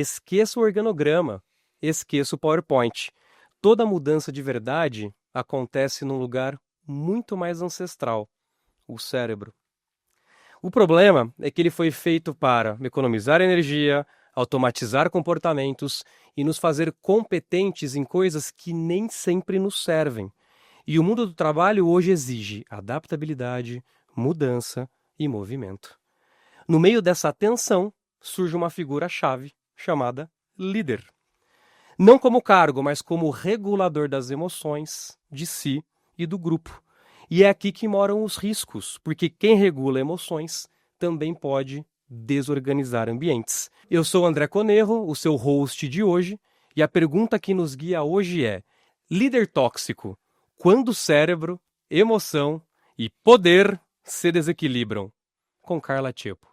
esqueça o organograma, esqueça o PowerPoint. Toda mudança de verdade acontece num lugar muito mais ancestral, o cérebro. O problema é que ele foi feito para economizar energia, automatizar comportamentos e nos fazer competentes em coisas que nem sempre nos servem. E o mundo do trabalho hoje exige adaptabilidade, mudança e movimento. No meio dessa tensão, surge uma figura-chave chamada líder. Não como cargo, mas como regulador das emoções, de si e do grupo. E é aqui que moram os riscos, porque quem regula emoções também pode desorganizar ambientes. Eu sou André Conerro, o seu host de hoje, e a pergunta que nos guia hoje é: líder tóxico, quando cérebro, emoção e poder se desequilibram? Com Carla Tiepo.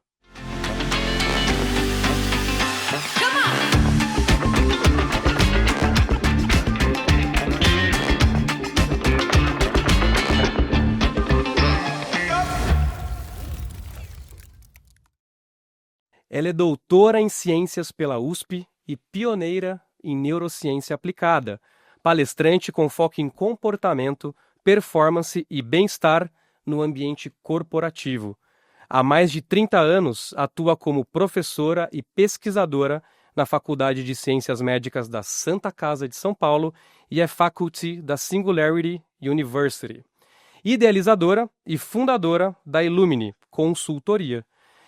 Ela é doutora em ciências pela USP e pioneira em neurociência aplicada, palestrante com foco em comportamento, performance e bem-estar no ambiente corporativo. Há mais de 30 anos, atua como professora e pesquisadora na Faculdade de Ciências Médicas da Santa Casa de São Paulo e é faculty da Singularity University. Idealizadora e fundadora da Illumine Consultoria.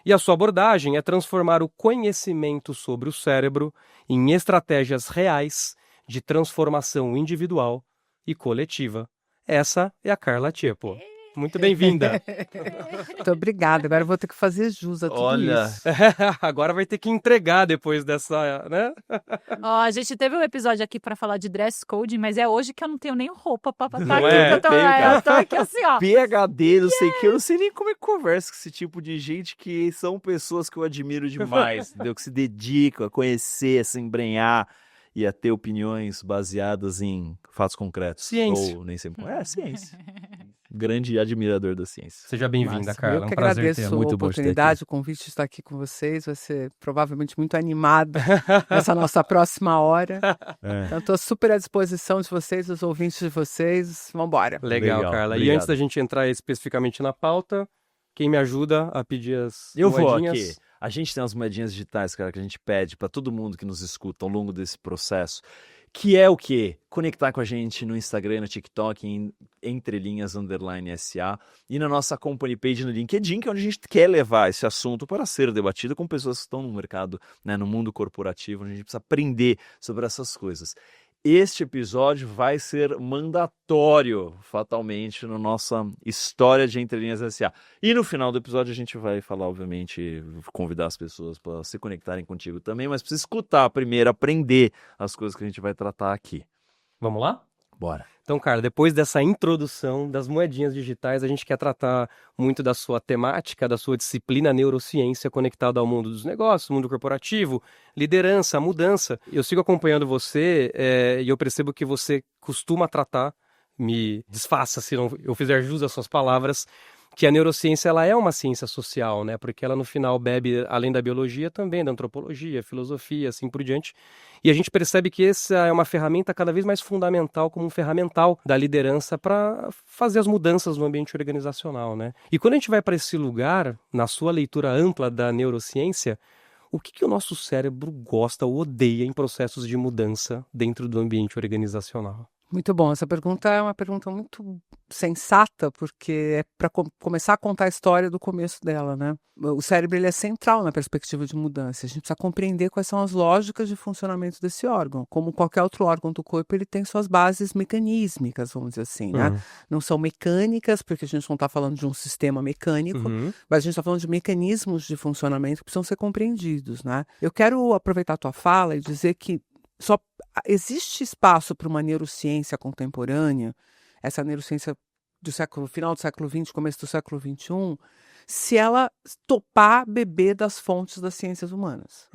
E a sua abordagem é transformar o conhecimento sobre o cérebro em estratégias reais de transformação individual e coletiva. Essa é a Carla Tiepo. Muito bem-vinda. Muito obrigada. Agora eu vou ter que fazer jus a tudo isso. Agora vai ter que entregar depois dessa, né? Ó, a gente teve um episódio aqui pra falar de dress code, mas é hoje que eu não tenho nem roupa pra estar aqui. Eu tô aqui assim, ó. PhD, não sei o que, eu não sei nem como é que conversa com esse tipo de gente, que são pessoas que eu admiro demais, entendeu? Que se dedicam a conhecer, a se embrenhar e a ter opiniões baseadas em fatos concretos. Ciência. Ou nem sempre. Ciência. Grande admirador da ciência. Seja bem-vinda, Carla. Eu que um prazer agradeço tê-la. a oportunidade, o convite de estar aqui com vocês. Vai ser provavelmente muito animado essa nossa próxima hora. Então, estou super à disposição de vocês, dos ouvintes de vocês. Vamos embora. Legal, Carla. Obrigado. E antes da gente entrar especificamente na pauta, quem me ajuda a pedir as Eu vou moedinhas? aqui. A gente tem umas moedinhas digitais, cara, que a gente pede para todo mundo que nos escuta ao longo desse processo. Que é o quê? Conectar com a gente no Instagram, no TikTok, em entrelinhas_SA e na nossa company page no LinkedIn, que é onde a gente quer levar esse assunto para ser debatido com pessoas que estão no mercado, né, no mundo corporativo, onde a gente precisa aprender sobre essas coisas. Este episódio vai ser mandatório, fatalmente, na nossa história de Entrelinhas SA. E no final do episódio a gente vai falar, obviamente, convidar as pessoas para se conectarem contigo também, mas precisa escutar primeiro, aprender as coisas que a gente vai tratar aqui. Vamos lá? Bora. Então, cara, depois dessa introdução das moedinhas digitais, a gente quer tratar muito da sua temática, da sua disciplina neurociência conectada ao mundo dos negócios, mundo corporativo, liderança, mudança. Eu sigo acompanhando você e eu percebo que você costuma tratar, me desfaça se não eu fizer jus às suas palavras, que a neurociência ela é uma ciência social, né? Porque ela no final bebe, além da biologia, também da antropologia, filosofia, assim por diante. E a gente percebe que essa é uma ferramenta cada vez mais fundamental, como um ferramental da liderança para fazer as mudanças no ambiente organizacional, né? E quando a gente vai para esse lugar, na sua leitura ampla da neurociência, o que o nosso cérebro gosta ou odeia em processos de mudança dentro do ambiente organizacional? Muito bom. Essa pergunta é uma pergunta muito sensata, porque é para começar a contar a história do começo dela, né? O cérebro ele é central na perspectiva de mudança. A gente precisa compreender quais são as lógicas de funcionamento desse órgão. Como qualquer outro órgão do corpo, ele tem suas bases mecanísmicas, vamos dizer assim, né? Não são mecânicas, porque a gente não está falando de um sistema mecânico, mas a gente está falando de mecanismos de funcionamento que precisam ser compreendidos, né? Eu quero aproveitar a tua fala e dizer que só existe espaço para uma neurociência contemporânea, essa neurociência do final do século XX, começo do século XXI, se ela topar beber das fontes das ciências humanas.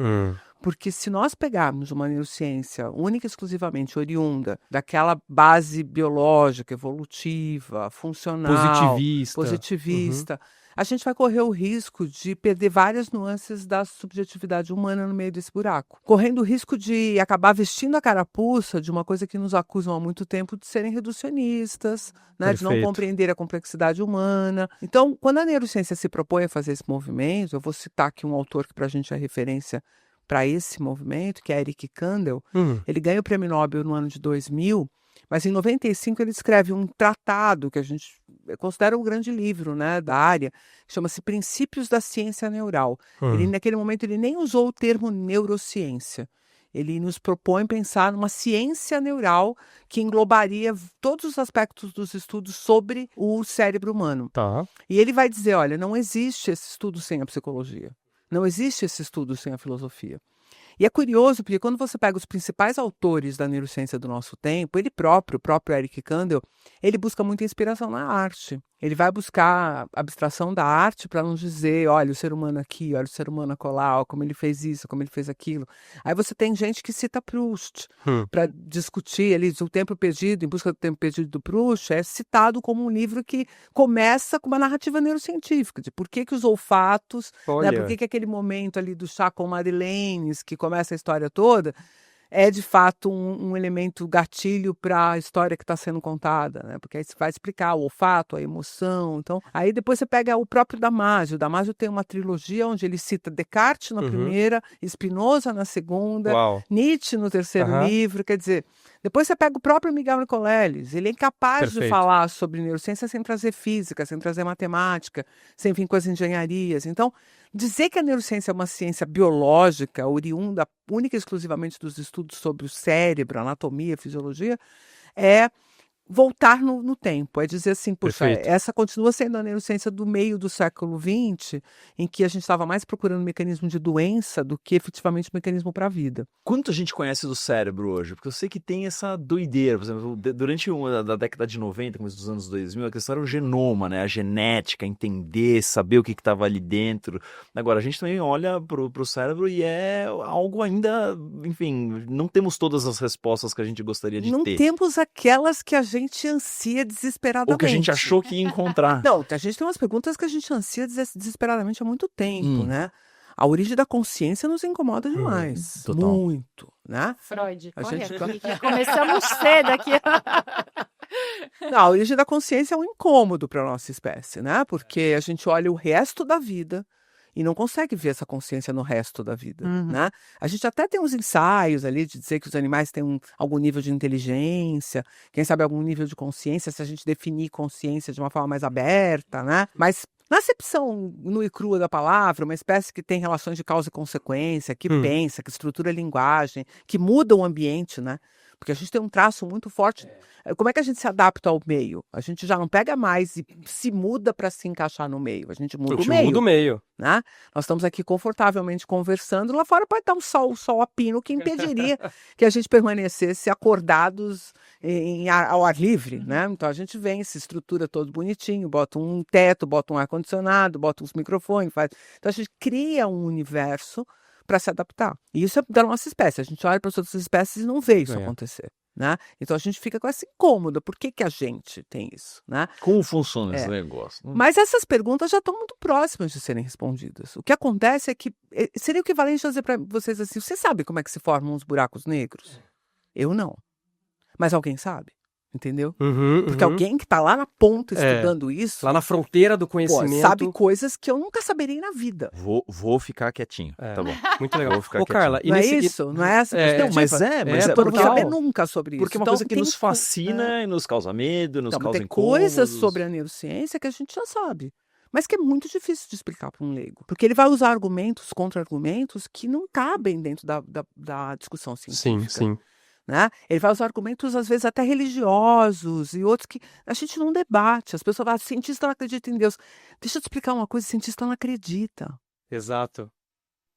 Porque se nós pegarmos uma neurociência única e exclusivamente oriunda daquela base biológica, evolutiva, funcional, positivista, a gente vai correr o risco de perder várias nuances da subjetividade humana no meio desse buraco. Correndo o risco de acabar vestindo a carapuça de uma coisa que nos acusam há muito tempo de serem reducionistas, né, de não Perfeito. compreender a complexidade humana. Então, quando a neurociência se propõe a fazer esse movimento, eu vou citar aqui um autor que para a gente é referência para esse movimento, que é Eric Kandel. Ele ganha o Prêmio Nobel no ano de 2000, mas em 95 ele escreve um tratado que a gente considera um grande livro, né, da área, que chama-se Princípios da Ciência Neural. Ele, naquele momento, ele nem usou o termo neurociência. Ele nos propõe pensar numa ciência neural que englobaria todos os aspectos dos estudos sobre o cérebro humano. Tá. E ele vai dizer, olha, não existe esse estudo sem a psicologia. Não existe esse estudo sem a filosofia. E é curioso, porque quando você pega os principais autores da neurociência do nosso tempo, o próprio Eric Kandel, ele busca muita inspiração na arte. Ele vai buscar a abstração da arte para nos dizer, olha o ser humano aqui, olha o ser humano acolá, ó, como ele fez isso, como ele fez aquilo. Aí você tem gente que cita Proust para discutir ali, o Tempo Perdido, Em Busca do Tempo Perdido do Proust, é citado como um livro que começa com uma narrativa neurocientífica, de por que os olfatos, né, Olha. por que aquele momento ali do chá com madeleines, que começa a história toda, é de fato um elemento gatilho para a história que está sendo contada, né? Porque aí você vai explicar o olfato, a emoção. Então, aí depois você pega o próprio Damasio. O Damasio tem uma trilogia onde ele cita Descartes na primeira, Spinoza na segunda, Uau. Nietzsche no terceiro livro. Quer dizer, depois você pega o próprio Miguel Nicoleles. Ele é incapaz de Perfeito. falar sobre neurociência sem trazer física, sem trazer matemática, sem vir com as engenharias. Então, dizer que a neurociência é uma ciência biológica, oriunda única e exclusivamente dos estudos sobre o cérebro, anatomia, fisiologia, é voltar no tempo. É dizer assim, puxa, Perfeito. essa continua sendo a neurociência do meio do século XX, em que a gente estava mais procurando mecanismo de doença do que efetivamente mecanismo para a vida. Quanto a gente conhece do cérebro hoje? Porque eu sei que tem essa doideira. Por exemplo, durante uma da década de 90, começo dos anos 2000, a questão era o genoma, né? A genética, entender, saber o que estava ali dentro. Agora, a gente também olha pro cérebro e é algo ainda, enfim, não temos todas as respostas que a gente gostaria de Não ter. temos aquelas que a gente ansia desesperadamente. Ou que a gente achou que ia encontrar. Não, a gente tem umas perguntas que a gente ansia desesperadamente há muito tempo, né? A origem da consciência nos incomoda demais. Total. Muito, né? Freud, A corre gente- aqui, que começamos cedo aqui. Não, a origem da consciência é um incômodo para a nossa espécie, né? Porque a gente olha o resto da vida e não consegue ver essa consciência no resto da vida, né? A gente até tem uns ensaios ali de dizer que os animais têm algum nível de inteligência, quem sabe algum nível de consciência, se a gente definir consciência de uma forma mais aberta, né? Mas na acepção nua e crua da palavra, uma espécie que tem relações de causa e consequência, que pensa, que estrutura a linguagem, que muda o ambiente, né? Porque a gente tem um traço muito forte. Como é que a gente se adapta ao meio? A gente já não pega mais e se muda para se encaixar no meio. A gente muda o meio. Muda o meio. Né? Nós estamos aqui confortavelmente conversando. Lá fora pode estar um sol a pino que impediria que a gente permanecesse acordados ao ar livre, né? Então a gente vem, se estrutura todo bonitinho, bota um teto, bota um ar-condicionado, bota uns microfones, faz. Então a gente cria um universo para se adaptar. E isso é da nossa espécie. A gente olha para as outras espécies e não vê isso acontecer. Né? Então a gente fica com essa incômoda. Por que a gente tem isso? Né? Como funciona esse negócio? Mas essas perguntas já estão muito próximas de serem respondidas. O que acontece é que seria o equivalente a dizer para vocês assim: você sabe como é que se formam os buracos negros? Eu não. Mas alguém sabe. Entendeu? Porque alguém que está lá na ponta estudando isso, lá na fronteira do pô, conhecimento, sabe coisas que eu nunca saberei na vida. Vou ficar quietinho. Tá bom. Muito legal. Vou ficar Ô, Carla, e Não é nesse... isso? Não é essa É, Não, mas perspectiva? é Eu não vou total. saber nunca sobre isso. Porque é uma Então, coisa que tem nos fascina e nos causa medo, nos Então, causa tem incômodos. coisas sobre a neurociência que a gente já sabe, mas que é muito difícil de explicar para um leigo. Porque ele vai usar argumentos, contra-argumentos, que não cabem dentro da discussão científica. Sim. Né? Ele vai usar argumentos, às vezes, até religiosos e outros que a gente não debate. As pessoas falam, cientista não acredita em Deus. Deixa eu te explicar uma coisa, cientista não acredita. Exato.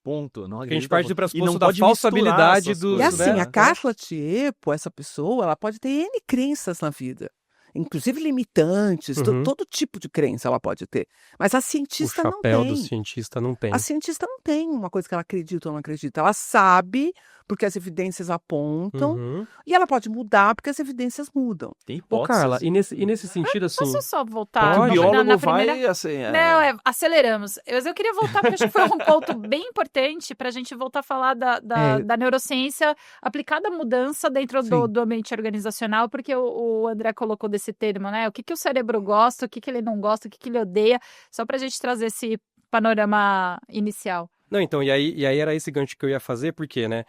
Ponto. Não Porque a gente acredita, parte do ponto. E pressuposto não da pode falsa misturar habilidade essas do... E coisas. assim, né? a Carla Tiepo, essa pessoa, ela pode ter N crenças na vida. inclusive limitantes, todo tipo de crença ela pode ter. Mas a O cientista não chapéu do tem. cientista não tem. A cientista não tem uma coisa que ela acredita ou não acredita. Ela sabe porque as evidências apontam Uhum. e ela pode mudar porque as evidências mudam. Tem Ô, hipóteses. Carla, e nesse sentido, assim... Posso só voltar O Pode. biólogo na primeira... vai, assim... Não, aceleramos. Eu queria voltar, porque acho que foi um ponto bem importante para a gente voltar a falar da neurociência aplicada à mudança dentro do ambiente organizacional, porque o André colocou desse termo, né? O que o cérebro gosta, o que ele não gosta, o que ele odeia, só para a gente trazer esse panorama inicial. Não, então, e aí era esse gancho que eu ia fazer, porque, né?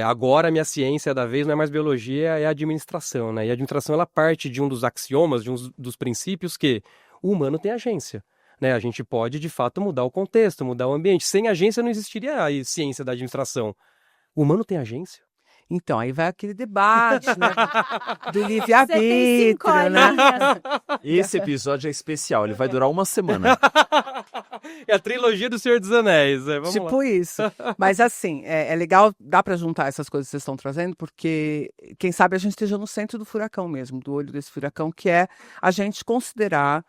Agora a minha ciência da vez não é mais biologia, é administração, né? E a administração, ela parte de um dos axiomas, de um dos princípios que o humano tem agência, né? A gente pode, de fato, mudar o contexto, mudar o ambiente. Sem agência não existiria a ciência da administração. O humano tem agência? Então, aí vai aquele debate, né? Do Você tem 5 livre-arbítrio, né? horinhas. Esse episódio é especial, ele vai durar uma semana. É a trilogia do Senhor dos Anéis. Vamos lá. Tipo isso. Mas assim, é legal, dá para juntar essas coisas que vocês estão trazendo, porque quem sabe a gente esteja no centro do furacão mesmo, do olho desse furacão, que é a gente considerar,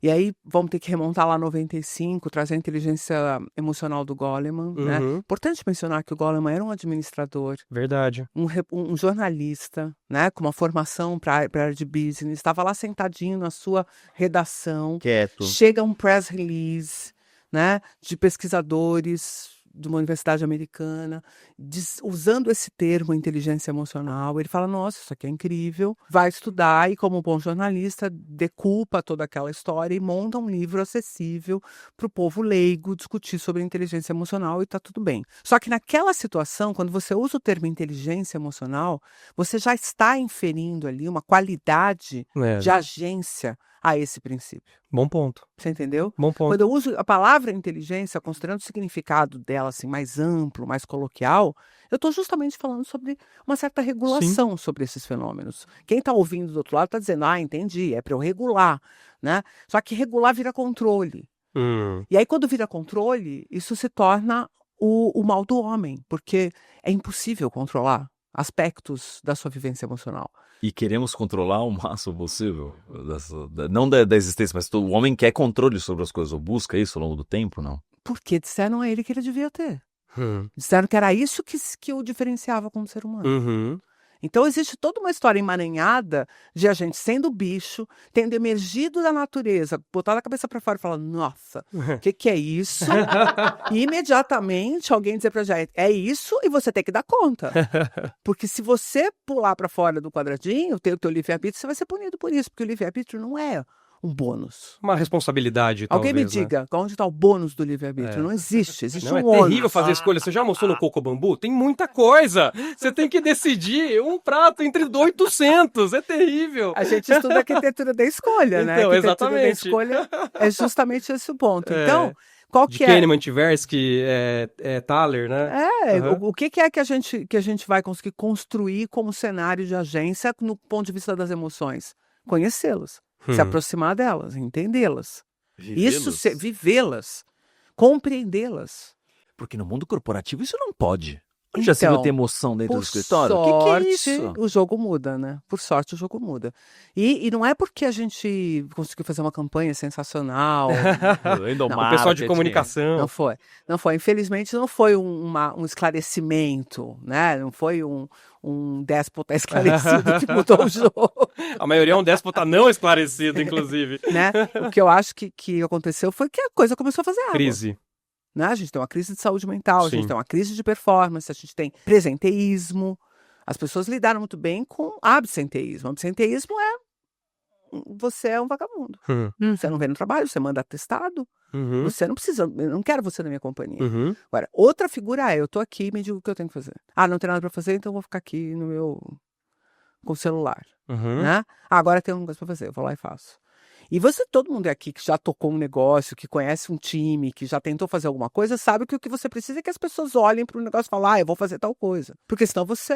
e aí vamos ter que remontar lá a 95, trazer a inteligência emocional do Goleman, né? Uhum. Importante mencionar que o Goleman era um administrador, Verdade. um jornalista, né, com uma formação para a área de business, estava lá sentadinho na sua redação. Quieto. Chega um press release, né, de pesquisadores de uma universidade americana, usando esse termo inteligência emocional. Ele fala, nossa, isso aqui é incrível, vai estudar e, como bom jornalista, decupa toda aquela história e monta um livro acessível para o povo leigo discutir sobre inteligência emocional e está tudo bem. Só que naquela situação, quando você usa o termo inteligência emocional, você já está inferindo ali uma qualidade de agência a esse princípio. Bom ponto. Você entendeu? Bom ponto. Quando eu uso a palavra inteligência, considerando o significado dela assim, mais amplo, mais coloquial, eu estou justamente falando sobre uma certa regulação sobre esses fenômenos. Quem está ouvindo do outro lado está dizendo, entendi, é para eu regular, né? Só que regular vira controle. E aí, quando vira controle, isso se torna o mal do homem, porque é impossível controlar aspectos da sua vivência emocional. E queremos controlar o máximo possível, não da existência, mas o homem quer controle sobre as coisas, ou busca isso ao longo do tempo, não? Porque disseram a ele que ele devia ter. Disseram que era isso que o diferenciava como ser humano. Uhum. Então existe toda uma história emaranhada de a gente sendo bicho, tendo emergido da natureza, botado a cabeça para fora e falar, nossa, o que é isso? E imediatamente alguém dizer pra gente, é isso e você tem que dar conta. Porque se você pular para fora do quadradinho, ter o teu livre-arbítrio, você vai ser punido por isso, porque o livre-arbítrio não é um bônus. Uma responsabilidade, Alguém talvez, me né? diga, onde está o bônus do livre-arbítrio? Não existe, existe Não, um é ônus. terrível fazer escolha. Você já almoçou no Coco Bambu? Tem muita coisa. Você tem que decidir um prato entre 800. É terrível. A gente estuda a arquitetura da escolha, né? Então, A arquitetura da exatamente. escolha é justamente esse o ponto. Então, qual De que é? Kahneman, Tversky, Thaler, né? O que é que a gente vai conseguir construir como cenário de agência no ponto de vista das emoções? Conhecê-las, se aproximar delas, entendê-las. Vivê-las, compreendê-las. Porque no mundo corporativo isso não pode. Onde já se viu ter emoção dentro do Por escritório? sorte, O que é isso? o jogo muda, né? Por sorte, o jogo muda. E não é porque a gente conseguiu fazer uma campanha sensacional. O pessoal de comunicação. Não foi. Não foi. Infelizmente, não foi um esclarecimento, né? Não foi um déspota esclarecido que mudou o jogo. A maioria é um déspota não esclarecido, inclusive. Né? O que eu acho que aconteceu foi que a coisa começou a fazer água. Crise. Né? A gente tem uma crise de saúde mental, a Sim. gente tem uma crise de performance, a gente tem presenteísmo. As pessoas lidaram muito bem com absenteísmo. Absenteísmo você é um vagabundo. Você não vem no trabalho, você manda atestado. Você não precisa, eu não quero você na minha companhia. Agora, outra figura eu tô aqui, me diga o que eu tenho que fazer. Não tem nada para fazer, então eu vou ficar aqui com o celular. Né? Agora tem um negócio para fazer, eu vou lá e faço. E todo mundo é aqui que já tocou um negócio, que conhece um time, que já tentou fazer alguma coisa, sabe que o que você precisa é que as pessoas olhem para o negócio e falem, eu vou fazer tal coisa. Porque senão você,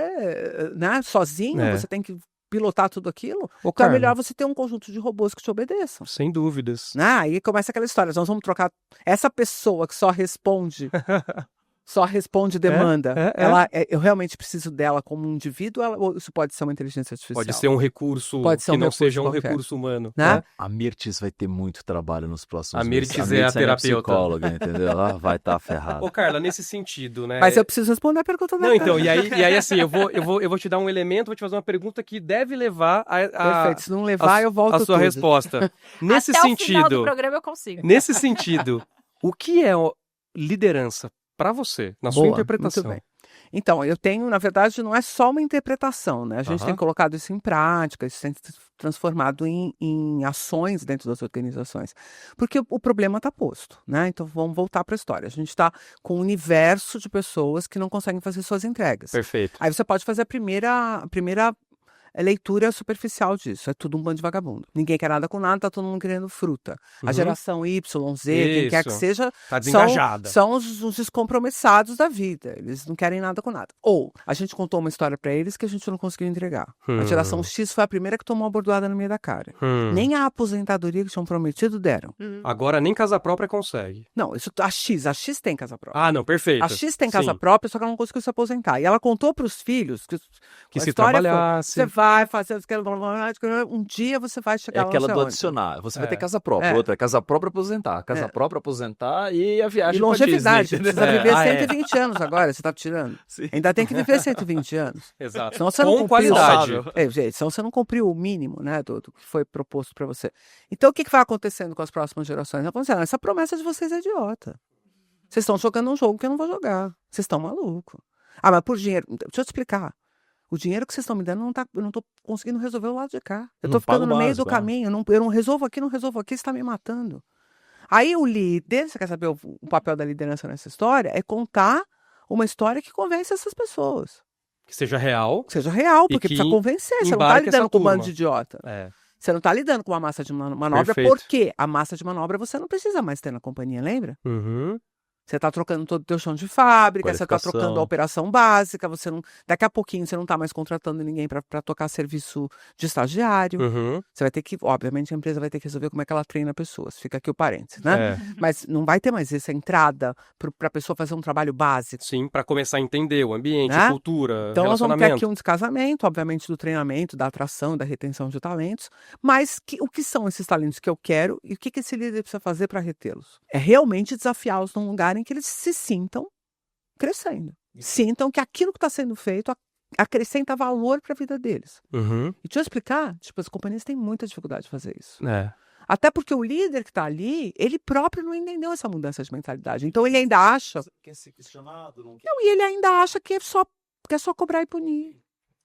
né, sozinho, você tem que pilotar tudo aquilo. Então é melhor você ter um conjunto de robôs que te obedeçam. Sem dúvidas. Aí começa aquela história, nós vamos trocar essa pessoa que só responde só responde demanda. Eu realmente preciso dela como um indivíduo, ou isso pode ser uma inteligência artificial? Pode ser um recurso que não seja um recurso humano. Né? A Mirtes vai ter muito trabalho nos próximos meses. A Mirtes é a terapeuta. Psicóloga, entendeu? Ela vai estar ferrada. Ô, Carla, nesse sentido, né? Mas eu preciso responder a pergunta da Não, então, e aí assim, eu vou te dar um elemento, vou te fazer uma pergunta que deve levar Perfeito, se não levar, eu volto a sua resposta. Nesse Até sentido, o final do programa eu consigo. Nesse sentido, o que é liderança para você, na sua interpretação? Muito bem. Então, eu tenho, na verdade, não é só uma interpretação, né? A gente tem colocado isso em prática, isso tem se transformado em ações dentro das organizações. Porque o problema está posto, né? Então, vamos voltar para a história. A gente está com um universo de pessoas que não conseguem fazer suas entregas. Perfeito. Aí você pode fazer a primeira leitura superficial disso. É tudo um bando de vagabundo. Ninguém quer nada com nada, tá todo mundo querendo fruta. A geração Y, Z, quem quer que seja, tá desengajada. São os descompromissados da vida. Eles não querem nada com nada. Ou a gente contou uma história pra eles que a gente não conseguiu entregar. A geração X foi a primeira que tomou a bordoada no meio da cara. Nem a aposentadoria que tinham prometido deram. Agora nem casa própria consegue. Não, a X tem casa própria. Ah, não, perfeito. A X tem casa própria, só que ela não conseguiu se aposentar. E ela contou pros filhos que se trabalhasse. Você vai fazer um dia você vai chegar lá. É aquela do adicionar. Você vai ter casa própria. Outra é casa própria aposentar. Casa própria aposentar e a viagem e longevidade. Disney. Você precisa viver 120 anos agora, você tá tirando. Sim. Ainda tem que viver 120 anos. Exato. Senão você não com qualidade. Gente, senão você não cumpriu o mínimo, né, do que foi proposto para você. Então, o que vai acontecendo com as próximas gerações? Essa promessa de vocês é idiota. Vocês estão jogando um jogo que eu não vou jogar. Vocês estão malucos. Ah, mas por dinheiro. Deixa eu te explicar. O dinheiro que vocês estão me dando, eu não tô conseguindo resolver o lado de cá. Eu tô ficando no meio do caminho. Eu não resolvo aqui, você está me matando. Aí o líder, você quer saber o papel da liderança nessa história? É contar uma história que convence essas pessoas. Que seja real. Que seja real, porque precisa convencer. Você não está lidando com um bando de idiota. Você não está lidando com uma massa de manobra, porque a massa de manobra você não precisa mais ter na companhia, lembra? Você está trocando todo o teu chão de fábrica, você está trocando a operação básica, daqui a pouquinho você não está mais contratando ninguém para tocar serviço de estagiário. Você vai ter que, obviamente, a empresa vai ter que resolver como é que ela treina pessoas. Fica aqui o parênteses, né? Mas não vai ter mais essa entrada para a pessoa fazer um trabalho básico. Sim, para começar a entender o ambiente, a cultura, então, nós vamos ter aqui um relacionamento. descasamento, obviamente, do treinamento, da atração, da retenção de talentos. Mas o que são esses talentos que eu quero e o que esse líder precisa fazer para retê-los? É realmente desafiá-los num lugar em que eles se sintam crescendo. Sintam que aquilo que está sendo feito acrescenta valor para a vida deles. E deixa eu explicar, as companhias têm muita dificuldade de fazer isso. Até porque o líder que está ali, ele próprio não entendeu essa mudança de mentalidade. Então ele ainda acha... Quer ser questionado? Não quer... Não, e ele ainda acha que é só cobrar e punir.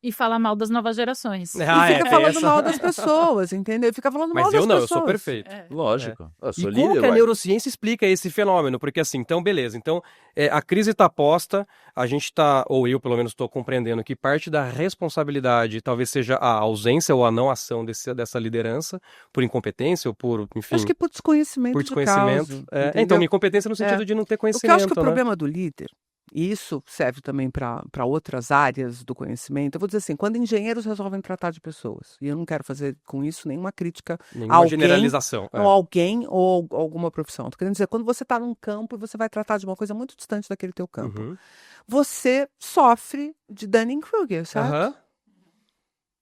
E falar mal das novas gerações. E fica falando mal das pessoas, entendeu? Fica falando mal das pessoas. Mas eu sou perfeito. Lógico. Eu sou e líder, como que a neurociência explica esse fenômeno? Porque assim, então beleza. Então, a crise está posta, a gente está, ou eu pelo menos estou compreendendo que parte da responsabilidade talvez seja a ausência ou a não ação dessa liderança, por incompetência ou por, enfim... Acho que por desconhecimento. Por desconhecimento. Então, incompetência no sentido de não ter conhecimento. O que eu acho que o problema do líder... E isso serve também para outras áreas do conhecimento. Eu vou dizer assim, quando engenheiros resolvem tratar de pessoas, e eu não quero fazer com isso nenhuma crítica a alguém, generalização. Ou alguém ou alguma profissão. Estou querendo dizer, quando você está num campo e você vai tratar de uma coisa muito distante daquele teu campo, você sofre de Dunning-Kruger, certo?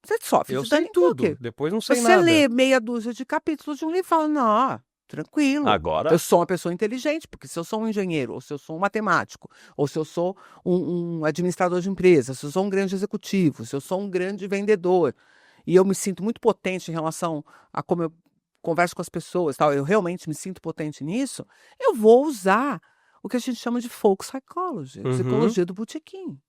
Você sofre de Dunning-Kruger. Depois não sei nada. Você lê meia dúzia de capítulos de um livro e fala, não... Tranquilo. Agora... Eu sou uma pessoa inteligente, porque se eu sou um engenheiro, ou se eu sou um matemático, ou se eu sou um administrador de empresa, se eu sou um grande executivo, se eu sou um grande vendedor, e eu me sinto muito potente em relação a como eu converso com as pessoas, tal, eu realmente me sinto potente nisso, eu vou usar o que a gente chama de folk psychology, psicologia do botequim.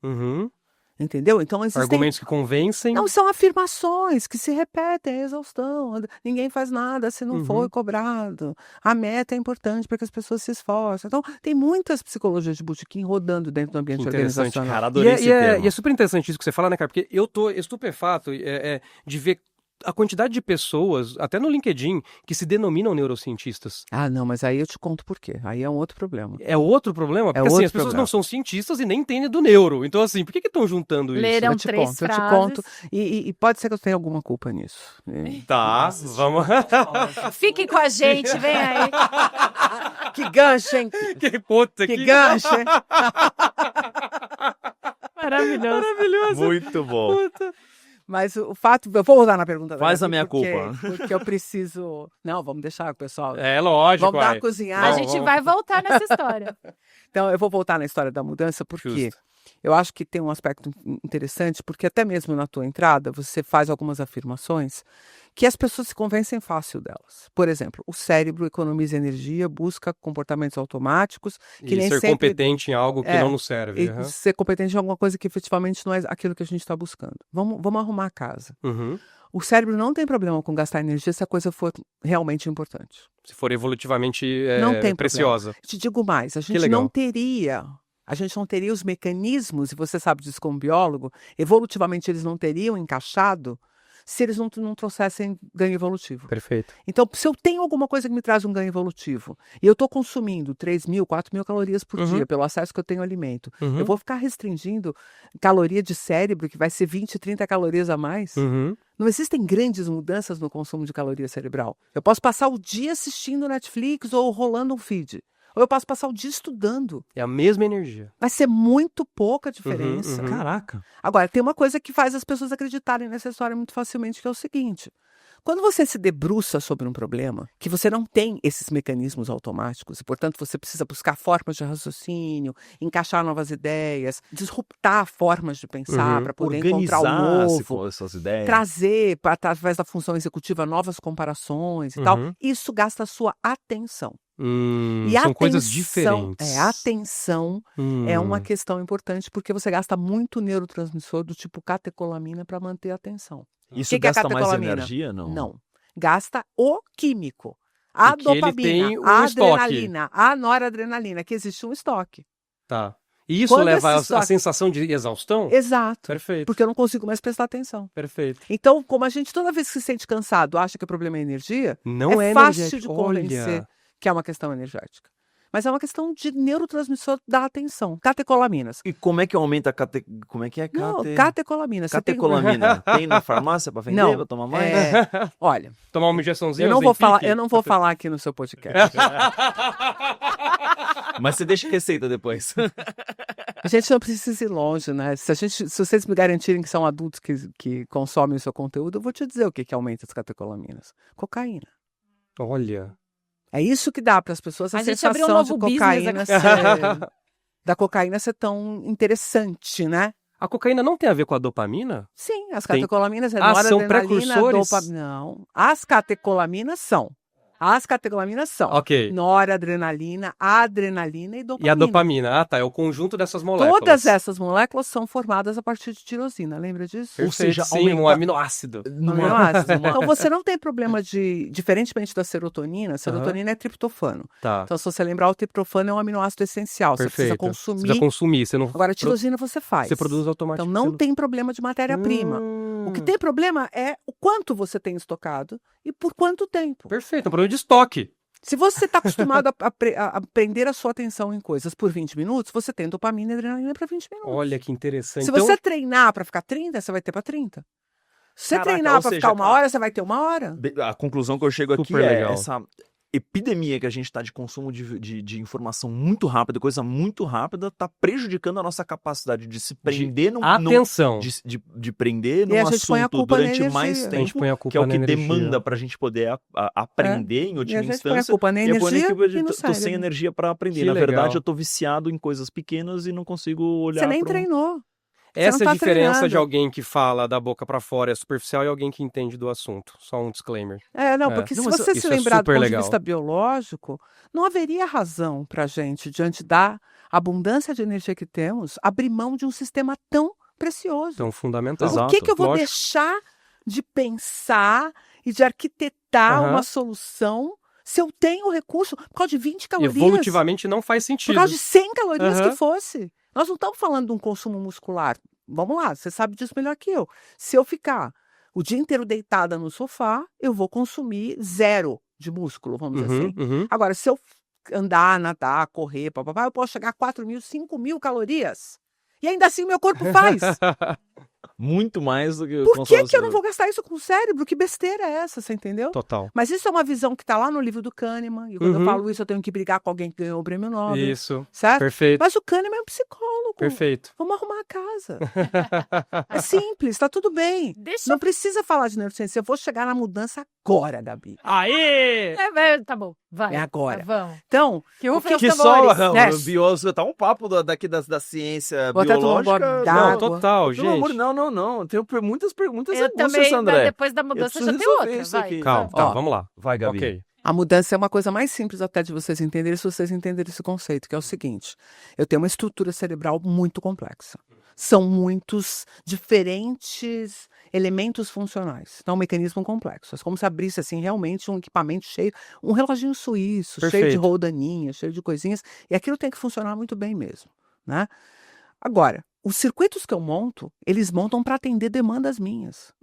Entendeu? Então existem argumentos que convencem. Não, são afirmações que se repetem, exaustão. Ninguém faz nada se não for cobrado. A meta é importante para que as pessoas se esforcem. Então, tem muitas psicologias de botequim rodando dentro do ambiente organizacional. Cara, adorei esse termo. E é super interessante isso que você fala, né, cara? Porque eu tô estupefato de ver a quantidade de pessoas, até no LinkedIn, que se denominam neurocientistas. Ah, não, mas aí eu te conto por quê. Aí é um outro problema. É outro problema? Porque assim, outro as pessoas problema. não são cientistas e nem entendem do neuro. Então assim, por que estão juntando isso? Leram Eu te 3 conto, frases. eu te conto. E pode ser que eu tenha alguma culpa nisso. Tá, vamos... Fique com a gente, vem aí. Que gancho, hein? Que puta, Que gancho, hein? Maravilhoso. Maravilhoso. Muito bom. Puta. Mas o fato... Eu vou voltar na pergunta da Faz Gabi, a minha culpa. Porque eu preciso... Não, vamos deixar o pessoal... É lógico. Vamos dar uai. a cozinhar. A Não, gente vamos- vai voltar nessa história. Então, eu vou voltar na história da mudança, porque Justo. eu acho que tem um aspecto interessante, porque até mesmo na tua entrada, você faz algumas afirmações que as pessoas se convencem fácil delas. Por exemplo, o cérebro economiza energia, busca comportamentos automáticos, que E nem ser sempre... competente em algo que É, não nos serve. E aham. ser competente em alguma coisa que efetivamente não é aquilo que a gente está buscando. Vamos arrumar a casa. Uhum. O cérebro não tem problema com gastar energia se a coisa for realmente importante. Se for evolutivamente Não tem preciosa. Te digo mais, a gente legal. não teria os mecanismos, e você sabe disso como biólogo, evolutivamente eles não teriam encaixado se eles não trouxessem ganho evolutivo. Perfeito. Então, se eu tenho alguma coisa que me traz um ganho evolutivo, e eu estou consumindo 3.000, 4.000 calorias por Uhum. dia, pelo acesso que eu tenho ao alimento, Uhum. eu vou ficar restringindo caloria de cérebro, que vai ser 20, 30 calorias a mais? Uhum. Não existem grandes mudanças no consumo de caloria cerebral. Eu posso passar o dia assistindo Netflix ou rolando um feed. Ou eu posso passar o dia estudando. É a mesma energia. Vai ser muito pouca diferença. uhum. Caraca. Agora, tem uma coisa que faz as pessoas acreditarem nessa história muito facilmente, que é o seguinte. Quando você se debruça sobre um problema, que você não tem esses mecanismos automáticos, e, portanto, você precisa buscar formas de raciocínio, encaixar novas ideias, disruptar formas de pensar Uhum. para poder encontrar o Organizar-se novo, com essas ideias. trazer, através da função executiva, novas comparações e tal, Uhum. isso gasta a sua atenção. E São coisas atenção- diferentes. A atenção é uma Hum. questão importante, porque você gasta muito neurotransmissor do tipo catecolamina para manter a atenção. Isso que é gasta mais catecolamina? energia, não? Não. Gasta o químico. A E que ele dopamina, tem um a estoque. adrenalina, a noradrenalina, que existe um estoque. Tá. E isso Quando leva esse à estoque- sensação de exaustão? Exato. Perfeito. Porque eu não consigo mais prestar atenção. Perfeito. Então, como a gente toda vez que se sente cansado acha que o problema é energia, Não é fácil energético. de convencer Olha. que é uma questão energética. Mas é uma questão de neurotransmissor da atenção, catecolaminas. E como é que aumenta a Como é que é Não, catecolaminas. Você tem- Catecolamina? Tem na farmácia para vender, Não, para tomar mais? Olha, Tomar uma injeçãozinha? eu não vou Ozempic? falar aqui no seu podcast. Mas você deixa receita depois. A gente não precisa ir longe, né? Se vocês me garantirem que são adultos que consomem o seu conteúdo, eu vou te dizer o que aumenta as catecolaminas. Cocaína. Olha. É isso que dá para as pessoas a A gente sensação abriu um novo de cocaína business da cocaína ser tão interessante, né? A cocaína não tem a ver com a dopamina? Sim, as Tem- catecolaminas é Ah, são noradrenalina, precursores? Não, as catecolaminas são. As catecolaminas são Ok. noradrenalina, adrenalina e dopamina. E a dopamina? Ah, tá. É o conjunto dessas moléculas. Todas essas moléculas são formadas a partir de tirosina, lembra disso? Ou Perfeito, seja, sim, um aumenta- aminoácido. Aminoácidos. Então você não tem problema de, diferentemente da serotonina, a serotonina é triptofano. Tá. Então se você lembrar, o triptofano é um aminoácido essencial, você Perfeito. precisa consumir. Precisa consumir. Você não... Agora a tirosina você faz. Você produz Então automaticamente. não tem problema de matéria-prima. O que tem problema é o quanto você tem estocado e por quanto tempo. Perfeito. É um problema de estoque. Se você está acostumado a prender a sua atenção em coisas por 20 minutos, você tem dopamina e adrenalina para 20 minutos. Olha que interessante. Se Então, você treinar para ficar 30, você vai ter para 30. Se você Caraca, treinar ou para seja, ficar 1 hora, você vai ter 1 hora. A conclusão que eu chego aqui Super é legal. essa epidemia que a gente está de consumo de informação muito rápida, coisa muito rápida, está prejudicando a nossa capacidade de se prender atenção. de prender E a num gente põe a assunto culpa na durante mais energia. A gente tempo, põe a culpa que é o na que energia. demanda para a gente poder aprender em E última a gente põe a instância. culpa na E eu ponho energia aqui, e no tô sem cérebro. energia para aprender. Que Na legal. verdade, eu tô viciado em coisas pequenas e não consigo olhar Você nem pra um- treinou. Essa Você é não a tá diferença treinando. de alguém que fala da boca pra fora é superficial e alguém que entende do assunto. Só um disclaimer. Não, É. porque Não, se mas você isso se é lembrar do super ponto legal. de vista biológico, não haveria razão para a gente, diante da abundância de energia que temos, abrir mão de um sistema tão precioso. Então, fundamental. Por que eu vou Lógico. deixar de pensar e de arquitetar Aham. uma solução se eu tenho recurso por causa de 20 calorias? Evolutivamente não faz Por sentido. causa de 100 calorias Aham. que fosse. Nós não estamos falando de um consumo muscular. Vamos lá, você sabe disso melhor que eu. Se eu ficar O dia inteiro deitada no sofá, eu vou consumir 0 de músculo, vamos dizer assim. Agora, se eu andar, nadar, correr, eu posso chegar a 4.000, 5.000 calorias. E ainda assim o meu corpo faz. Muito mais do que o Por que eu não vou gastar isso com o cérebro? Que besteira é essa, você entendeu? Total. Mas isso é uma visão que está lá no livro do Kahneman. E quando eu falo isso, eu tenho que brigar com alguém que ganhou o prêmio Nobel. Isso. Certo? Perfeito. Mas o Kahneman é um psicólogo. Perfeito. Vamos arrumar a casa. É simples, tá tudo bem. Não precisa falar de neurociência. Eu vou chegar na mudança agora, Gabi. Aê! Tá bom, vai. É agora. Vamos. Então, que só tá um papo daqui da ciência vou até tomar um biológica. gole Não, d'água. total, Pelo amor, gente. não. Tenho muitas perguntas Eu angústias, também, André. depois da mudança Eu já preciso tem resolver outra, isso vai. aqui. Calma, Ó, vamos lá. Vai, Gabi. Ok. A mudança é uma coisa mais simples até de vocês entenderem, se vocês entenderem esse conceito, que é o seguinte. Eu tenho uma estrutura cerebral muito complexa. São muitos diferentes elementos funcionais. Então, é um mecanismo complexo. É como se abrisse, assim, realmente um equipamento cheio, um reloginho suíço, cheio de Perfeito. roldaninhas, cheio de coisinhas, e aquilo tem que funcionar muito bem mesmo, né? Agora, os circuitos que eu monto, eles montam para atender demandas minhas.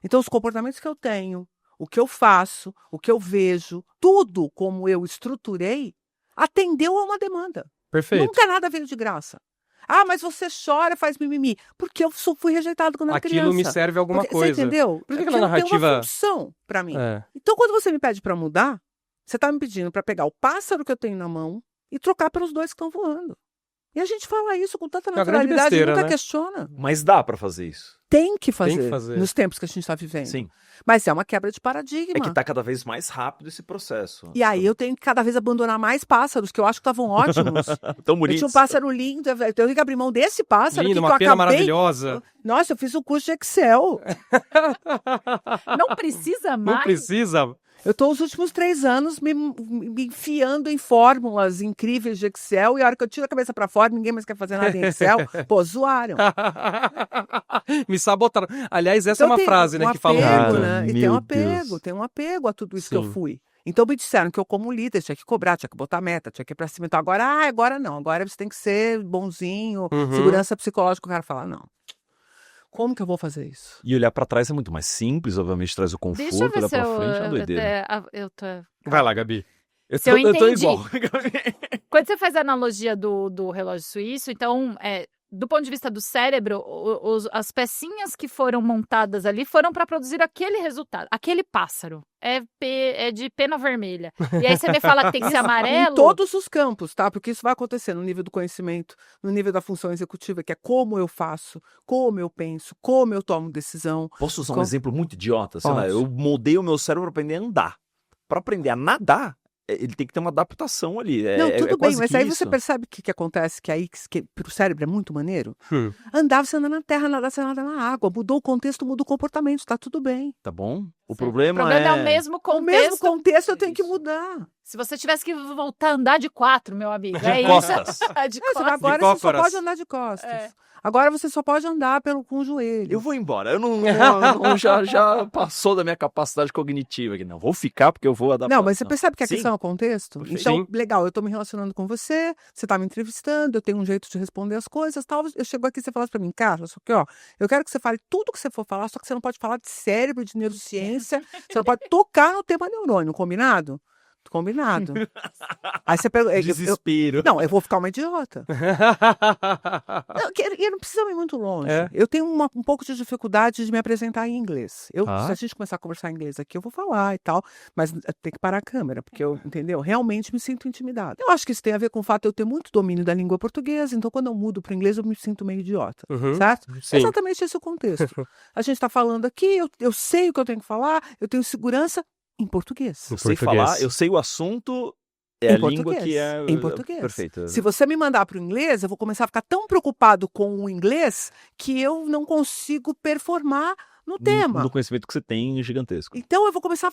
Então, os comportamentos que eu tenho, o que eu faço, o que eu vejo, tudo como eu estruturei, atendeu a uma demanda. Perfeito. Nunca nada veio de graça. Ah, mas você chora, faz mimimi. Porque eu fui rejeitado quando era criança. Aquilo me serve alguma Porque, coisa. Você entendeu? Por que Aquilo aquela tem uma narrativa- função para mim. É. Então, quando você me pede para mudar, você está me pedindo para pegar o pássaro que eu tenho na mão e trocar pelos 2 que estão voando. E a gente fala isso com tanta É uma grande naturalidade e besteira, nunca né? questiona. Mas dá pra fazer isso. Tem que fazer, Tem que fazer. nos tempos que a gente está vivendo. Sim. Mas é uma quebra de paradigma. É que tá cada vez mais rápido esse processo. E aí eu tenho que cada vez abandonar mais pássaros, que eu acho que estavam ótimos. Tão Eu bonitos. tinha um pássaro lindo, eu tenho que abrir mão desse pássaro Lindo, aqui, uma que eu pena acabei... maravilhosa. Nossa, eu fiz um curso de Excel. Não precisa Não mais. precisa. Eu estou os últimos 3 anos me enfiando em fórmulas incríveis de Excel, e a hora que eu tiro a cabeça para fora, ninguém mais quer fazer nada em Excel. Pô, zoaram. Me sabotaram. Aliás, essa é uma tem frase, né, um que falam apego, muito. né? E tem Meu um apego, Deus. tem um apego a tudo isso que eu Sim. fui. Então me disseram que eu, como líder, tinha que cobrar, tinha que botar meta, tinha que ir pra cima. Então agora não, agora você tem que ser bonzinho, segurança psicológica. O cara fala, não. Como que eu vou fazer isso? E olhar pra trás é muito mais simples, obviamente traz o Deixa eu conforto, ver olhar se pra frente é uma doideira. eu tô... Vai lá, Gabi. Se eu tô entendi. igual, Gabi. Quando você faz a analogia do relógio suíço, então, do ponto de vista do cérebro, as pecinhas que foram montadas ali foram para produzir aquele resultado, aquele pássaro. É de pena vermelha. E aí você me fala que tem que ser amarelo. Em todos os campos, tá? Porque isso vai acontecer no nível do conhecimento, no nível da função executiva, que é como eu faço, como eu penso, como eu tomo decisão. Posso usar um Como- exemplo muito idiota? Sei lá, Pode. eu moldei o meu cérebro pra aprender a andar. Pra aprender a nadar, ele tem que ter uma adaptação ali. Não, tudo bem, quase mas que aí isso. você percebe o que acontece, que aí que pro cérebro é muito maneiro. Hum. Andar, você anda na terra, nadar, você anda na água. Mudou o contexto, muda o comportamento, tá tudo bem. Tá bom? O Sim. problema O problema é o é... mesmo O mesmo contexto. contexto eu tenho que Isso. mudar. Se você tivesse que voltar a andar de 4, meu amigo. De É costas. isso. De Mas costas. agora você só cócoras. pode andar de costas. É. Agora você só pode andar com o joelho. Eu vou embora. Eu não já passou da minha capacidade cognitiva aqui. Não, vou ficar porque eu vou adaptar. Não, mas você percebe que a Sim. questão é o contexto? Perfeito. Então, Sim. legal, eu tô me relacionando com você, você tá me entrevistando, eu tenho um jeito de responder as coisas, tal. Eu chego aqui e você fala pra mim, Carla, só que, ó, eu quero que você fale tudo que você for falar, só que você não pode falar de cérebro, de neurociência, você não pode tocar no tema neurônio, combinado? Combinado. Aí você pergunta. Desespero. Não, eu vou ficar uma idiota. Não, eu não precisa ir muito longe. É. Eu tenho um pouco de dificuldade de me apresentar em inglês. Ah. Se a gente começar a conversar em inglês aqui, eu vou falar e tal, mas tem que parar a câmera, porque eu, entendeu? Realmente me sinto intimidada. Eu acho que isso tem a ver com o fato de eu ter muito domínio da língua portuguesa, então quando eu mudo para o inglês eu me sinto meio idiota, Uhum. certo? Sim. Exatamente esse é o contexto. A gente está falando aqui, eu sei o que eu tenho que falar, eu tenho segurança em português. Em Eu sei português. falar, eu sei o assunto, é Em a língua português, que é... em português. Perfeito. Se você me mandar para o inglês, eu vou começar a ficar tão preocupado com o inglês que eu não consigo performar no tema. No conhecimento que você tem gigantesco. Então eu vou começar a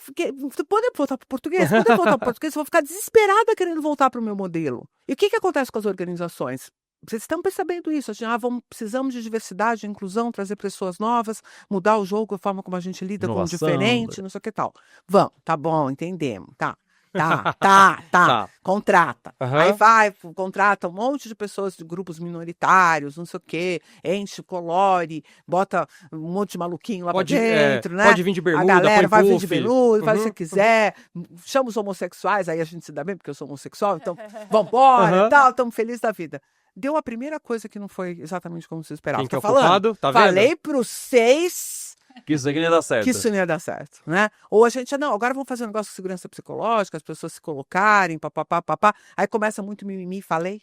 poder voltar para o português? Poder voltar para o português? Eu vou ficar desesperada querendo voltar para o meu modelo. E o que acontece com as organizações? Vocês estão percebendo isso? Assim, precisamos de diversidade, de inclusão, trazer pessoas novas, mudar o jogo, a forma como a gente lida com o Inovação, diferente, não sei o que tal. Vamos, tá bom, entendemos, tá. Tá. Contrata. Aham. Aí contrata um monte de pessoas de grupos minoritários, não sei o quê, enche, colore, bota um monte de maluquinho lá pra dentro, né? Pode vir de A bermuda, galera vai vir de puff. bermuda, faz o que você quiser, chama os homossexuais, aí a gente se dá bem porque eu sou homossexual, então vambora e tal, estamos felizes da vida. Deu a primeira coisa que não foi exatamente como você esperava. Quem que é o falando? culpado? Tá vendo? Falei pros 6 Que isso aqui não ia dar certo. que isso não ia dar certo, né? Ou a gente, não, agora vamos fazer um negócio de segurança psicológica, as pessoas se colocarem, papapá. Aí começa muito mimimi, falei.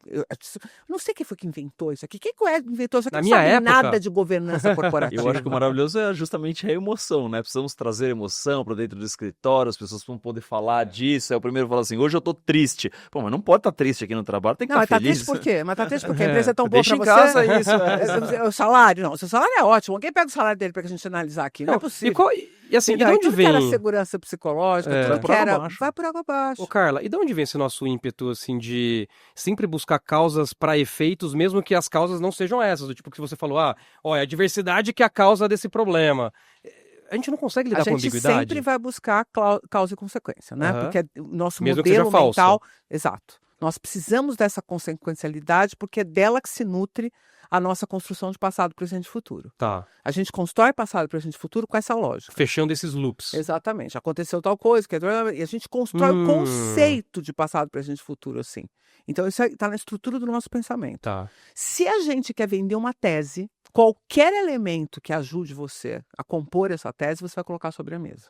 Eu não sei quem foi que inventou isso aqui. Quem inventou isso aqui? Na Não minha sabe época- nada de governança corporativa. Eu acho que o maravilhoso é justamente a emoção, né? Precisamos trazer emoção para dentro do escritório, as pessoas vão poder falar disso. Aí o primeiro fala assim, hoje eu tô triste. Pô, mas não pode estar triste aqui no trabalho, tem que Não, estar mas tá feliz. triste por quê? Mas tá triste porque a empresa é tão boa Deixa pra em você. casa isso. O salário, não. O seu salário é ótimo. Alguém pega o salário dele pra gente analisar aqui. Não é possível. E assim, e de Entendeu? onde tudo que era vem... segurança psicológica, É. tudo Vai que por água era... abaixo. Vai por água abaixo. Ô, Carla, e de onde vem esse nosso ímpeto, assim, de sempre buscar causas para efeitos, mesmo que as causas não sejam essas? Do tipo que você falou, é a diversidade que é a causa desse problema. A gente não consegue lidar A com gente ambiguidade? sempre vai buscar causa e consequência, né? Aham. Porque o nosso Mesmo que seja modelo falso. mental... Exato. Nós precisamos dessa consequencialidade porque é dela que se nutre a nossa construção de passado, presente e futuro. Tá, A gente constrói passado, presente e futuro com essa lógica. fechando esses loops. Exatamente. Aconteceu tal coisa, e a gente constrói o conceito de passado, presente e futuro assim. Então isso está na estrutura do nosso pensamento. Tá. Se a gente quer vender uma tese, qualquer elemento que ajude você a compor essa tese, você vai colocar sobre a mesa.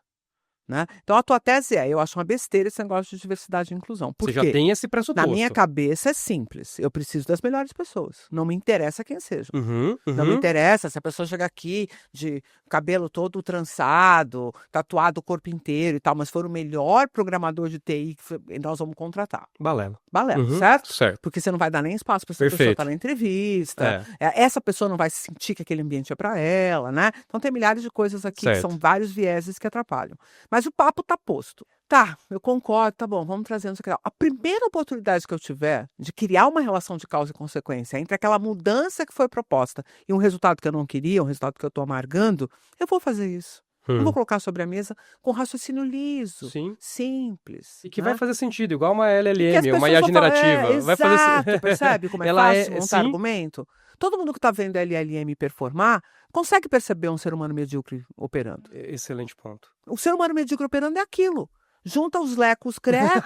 Né? Então a tua tese eu acho uma besteira esse negócio de diversidade e inclusão. Por Você quê? já tem esse pressuposto. Na minha cabeça é simples. Eu preciso das melhores pessoas. Não me interessa quem seja. Uhum. Não me interessa se a pessoa chega aqui de cabelo todo trançado, tatuado o corpo inteiro e tal, mas for o melhor programador de TI, nós vamos contratar. Balela. Balela, certo? Certo. Porque você não vai dar nem espaço para essa pessoa Perfeito. estar na entrevista. Essa pessoa não vai sentir que aquele ambiente é para ela, né? Então tem milhares de coisas aqui Certo. que são vários vieses que atrapalham. Mas o papo tá posto. Tá, eu concordo, tá bom, vamos trazer isso aqui. A primeira oportunidade que eu tiver de criar uma relação de causa e consequência entre aquela mudança que foi proposta e um resultado que eu não queria, um resultado que eu estou amargando, eu vou fazer isso. Eu vou colocar sobre a mesa com raciocínio liso, Sim. simples. E que né? vai fazer sentido, igual uma E que as LLM, uma pessoas IA vão falar, generativa. Vai fazer exato, percebe como é Ela fácil montar sim. argumento? Todo mundo que está vendo a LLM performar consegue perceber um ser humano medíocre operando. Excelente ponto. O ser humano medíocre operando é aquilo. Junta os lecos, creca.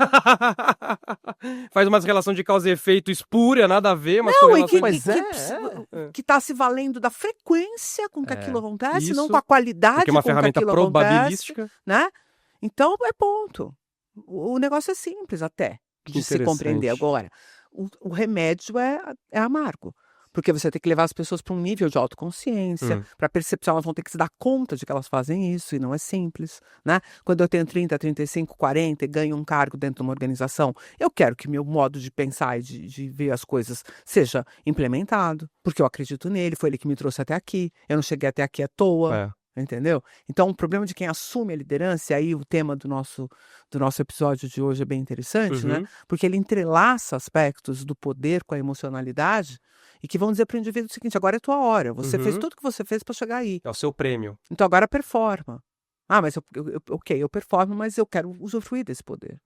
Faz uma relação de causa e efeito espúria, nada a ver, mas Não, com e relação que está se valendo da frequência com que aquilo acontece, não isso, com a qualidade porque é uma com que ferramenta aquilo acontece, probabilística. né? Então, é ponto. O negócio é simples até de se compreender. Agora, o remédio é amargo. Porque você tem que levar as pessoas para um nível de autoconsciência, para percepção, elas vão ter que se dar conta de que elas fazem isso, e não é simples, né? Quando eu tenho 30, 35, 40 e ganho um cargo dentro de uma organização, eu quero que meu modo de pensar e de ver as coisas seja implementado, porque eu acredito nele, foi ele que me trouxe até aqui, eu não cheguei até aqui à toa. Entendeu? Então, o problema de quem assume a liderança, e aí o tema do nosso episódio de hoje é bem interessante, né? Porque ele entrelaça aspectos do poder com a emocionalidade e que vão dizer para o indivíduo o seguinte, agora é tua hora, você fez tudo o que você fez para chegar aí. É o seu prêmio. Então, agora performa. Ah, mas eu performo, mas eu quero usufruir desse poder.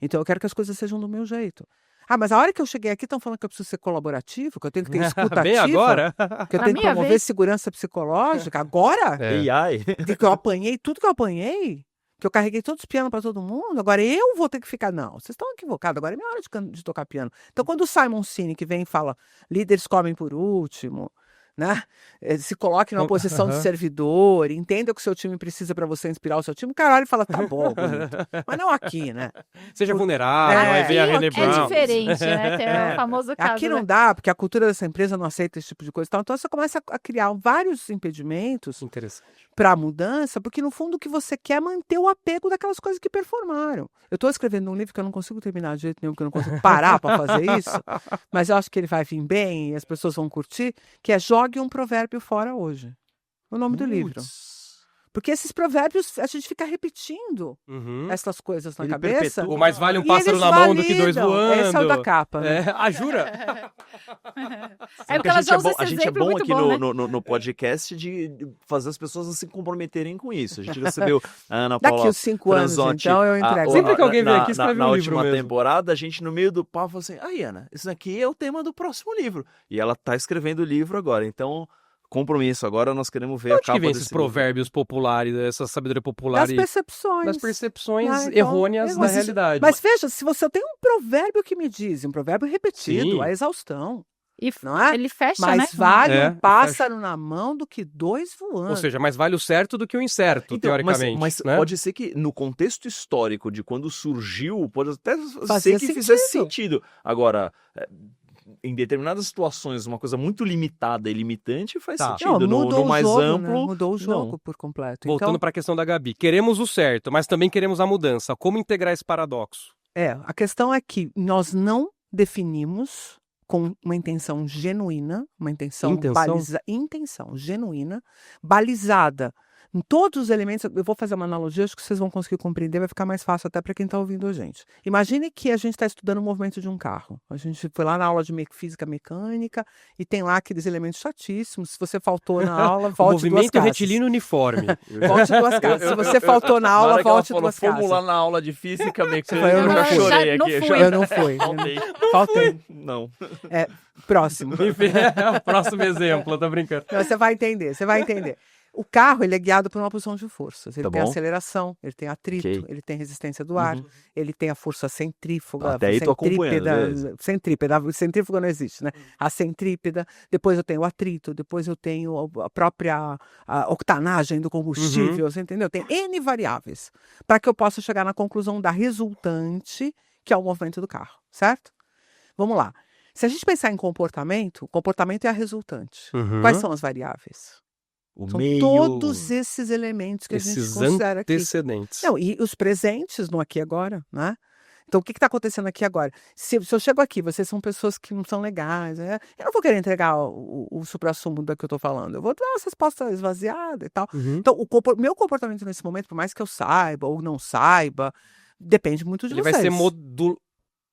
Então, eu quero que as coisas sejam do meu jeito. Ah, mas a hora que eu cheguei aqui estão falando que eu preciso ser colaborativo, que eu tenho que ter escuta Bem ativa, agora? que eu tenho que promover segurança psicológica. Agora? AI. De que eu apanhei tudo que eu apanhei, que eu carreguei todos os pianos para todo mundo, agora eu vou ter que ficar. Não, vocês estão equivocados, agora é minha hora de tocar piano. Então, quando o Simon Sinek vem e fala, líderes comem por último, né? Se coloque numa posição de servidor, entenda o que o seu time precisa para você inspirar o seu time, caralho, fala, tá bom, bonito. Mas não aqui, né? Seja vulnerável, aí vem a René Brown. É diferente, né? Tem o famoso caso. Aqui não dá, porque a cultura dessa empresa não aceita esse tipo de coisa. Então você começa a criar vários impedimentos para a mudança, porque no fundo o que você quer é manter o apego daquelas coisas que performaram. Eu estou escrevendo um livro que eu não consigo terminar de jeito nenhum, porque eu não consigo parar para fazer isso, mas eu acho que ele vai vir bem e as pessoas vão curtir, que é Jogue um Provérbio Fora Hoje. O nome do livro. Porque esses provérbios, a gente fica repetindo essas coisas na cabeça. O mais vale um pássaro na mão do que dois voando. Esse é o da capa. Né? Jura? Porque elas usam esse a gente é exemplo bom muito aqui bom, né? no podcast de fazer as pessoas se comprometerem com isso. A gente recebeu a Ana Paula Daqui os 5 anos, Franzotti, então eu entrego. Sempre que alguém vem aqui, escreve na um livro última mesmo. temporada, a gente no meio do papo falou assim, aí Ana, isso aqui é o tema do próximo livro. E ela tá escrevendo o livro agora, então... Compromisso, agora nós queremos ver a Onde capa que vem desse esses provérbios populares, essa sabedoria popular? Das percepções. Das percepções então, errôneas da mas realidade. Mas veja, se você tem um provérbio que me diz, um provérbio repetido, Sim. a exaustão, E não é? ele fecha, Mais né? vale É, um pássaro na mão do que 2 voando. Ou seja, mais vale o certo do que o incerto, Então, teoricamente. mas né? pode ser que no contexto histórico de quando surgiu, pode até Fazia ser que fizesse sentido. Agora, em determinadas situações, uma coisa muito limitada e limitante faz Tá. sentido. Não, No mais jogo, amplo, né? Mudou o jogo não. por completo. Voltando Então, para a questão da Gabi. Queremos o certo, mas também queremos a mudança. Como integrar esse paradoxo? a questão é que nós não definimos com uma intenção genuína, uma intenção genuína, balizada em todos os elementos. Eu vou fazer uma analogia, acho que vocês vão conseguir compreender, vai ficar mais fácil até para quem está ouvindo a gente. Imagine que a gente está estudando o movimento de um carro. A gente foi lá na aula de física mecânica e tem lá aqueles elementos chatíssimos. Se você faltou na aula, volte 2 Movimento casas. retilíneo uniforme. Volte 2 casas. Se você faltou na aula, volte 2 casas. Fomos lá na aula de física mecânica, Eu não já fui. chorei Não aqui. fui. Eu não fui. Faltei. Não. Próximo. Enfim, é o próximo exemplo, eu tô brincando. Não, você vai entender. O carro, ele é guiado por uma posição de forças. Ele Tá tem bom. aceleração, ele tem atrito, Ok. ele tem resistência do ar, ele tem a força centrífuga. Até aí tô acompanhando, Centrífuga não existe, né? A centrípeta, depois eu tenho o atrito, depois eu tenho a própria octanagem do combustível, você entendeu? Tem N variáveis para que eu possa chegar na conclusão da resultante, que é o movimento do carro, certo? Vamos lá. Se a gente pensar em comportamento, o comportamento é a resultante. Quais são as variáveis? O São meio... todos esses elementos que a gente Esses considera aqui. antecedentes. Não, e os presentes no aqui e agora, né? Então, o que está acontecendo aqui agora? Se eu chego aqui, vocês são pessoas que não são legais, né? Eu não vou querer entregar o suprassumo da que eu estou falando. Eu vou dar uma resposta esvaziada e tal. Então, meu comportamento nesse momento, por mais que eu saiba ou não saiba, depende muito de Ele vocês. vai ser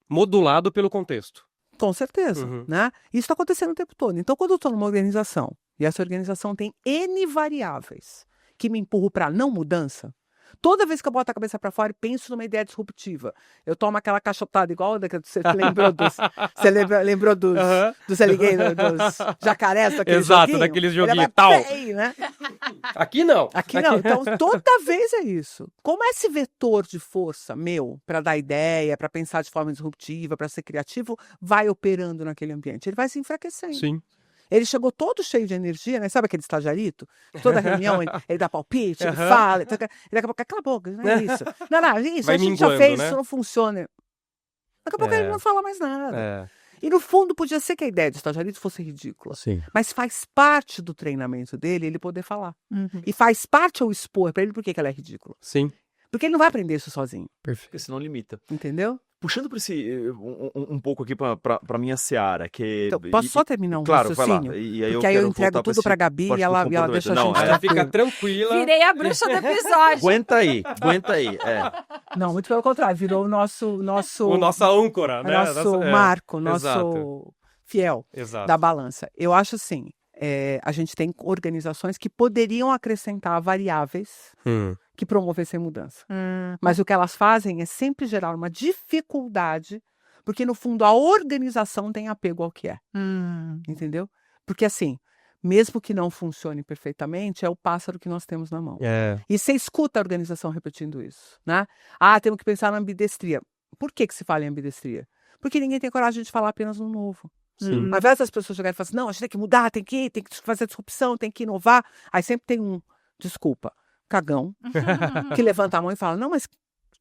modulado pelo contexto. Com certeza, né? Isso está acontecendo o tempo todo. Então, quando eu estou numa organização, e essa organização tem N variáveis que me empurram para não mudança, toda vez que eu boto a cabeça para fora e penso numa ideia disruptiva, eu tomo aquela cachotada igual da que você lembrou dos... Você lembrou dos alligators, dos jacarés daquele Exato, joguinho? daqueles Ele joguinhos, vai tal. bem, né? Aqui não. Aqui não. Então, toda vez é isso. Como esse vetor de força meu, para dar ideia, para pensar de forma disruptiva, para ser criativo, vai operando naquele ambiente? Ele vai se enfraquecendo. Sim. Ele chegou todo cheio de energia, né? Sabe aquele estagiarito? Toda reunião ele dá palpite, ele fala, e daqui a pouco, cala a boca, não é isso. Não, isso, Vai a gente já minguando, fez, né? isso não funciona. Daqui a pouco ele não fala mais nada. É. E no fundo podia ser que a ideia do estagiarito fosse ridícula. Sim. Mas faz parte do treinamento dele ele poder falar. E faz parte eu expor para ele por que ela é ridícula. Sim. Porque ele não vai aprender isso sozinho, Perfeito. Porque senão limita. entendeu? Puxando para esse um pouco aqui para minha seara, que Então, posso só terminar um claro, vai lá. raciocínio? E aí Porque aí eu quero entrego voltar pra tudo para a esse Gabi parte e do ela comportamento. deixa a Não, gente Ela fica tranquilo. tranquila. Virei a bruxa do episódio. Aguenta aí. Não, muito pelo contrário, virou o nossa âncora, né? nosso marco, nosso Exato. fiel Exato. da balança. Eu acho assim, a gente tem organizações que poderiam acrescentar variáveis que promovessem mudança. Mas o que elas fazem é sempre gerar uma dificuldade, porque no fundo a organização tem apego ao que é. Entendeu? Porque assim, mesmo que não funcione perfeitamente, é o pássaro que nós temos na mão. É. E você escuta a organização repetindo isso, né? Temos que pensar na ambidestria. Por que se fala em ambidestria? Porque ninguém tem coragem de falar apenas no novo. Sim. Ao invés das pessoas chegarem e falarem assim, não, a gente tem que mudar, tem que fazer disrupção, tem que inovar. Aí sempre tem cagão, que levanta a mão e fala, não, mas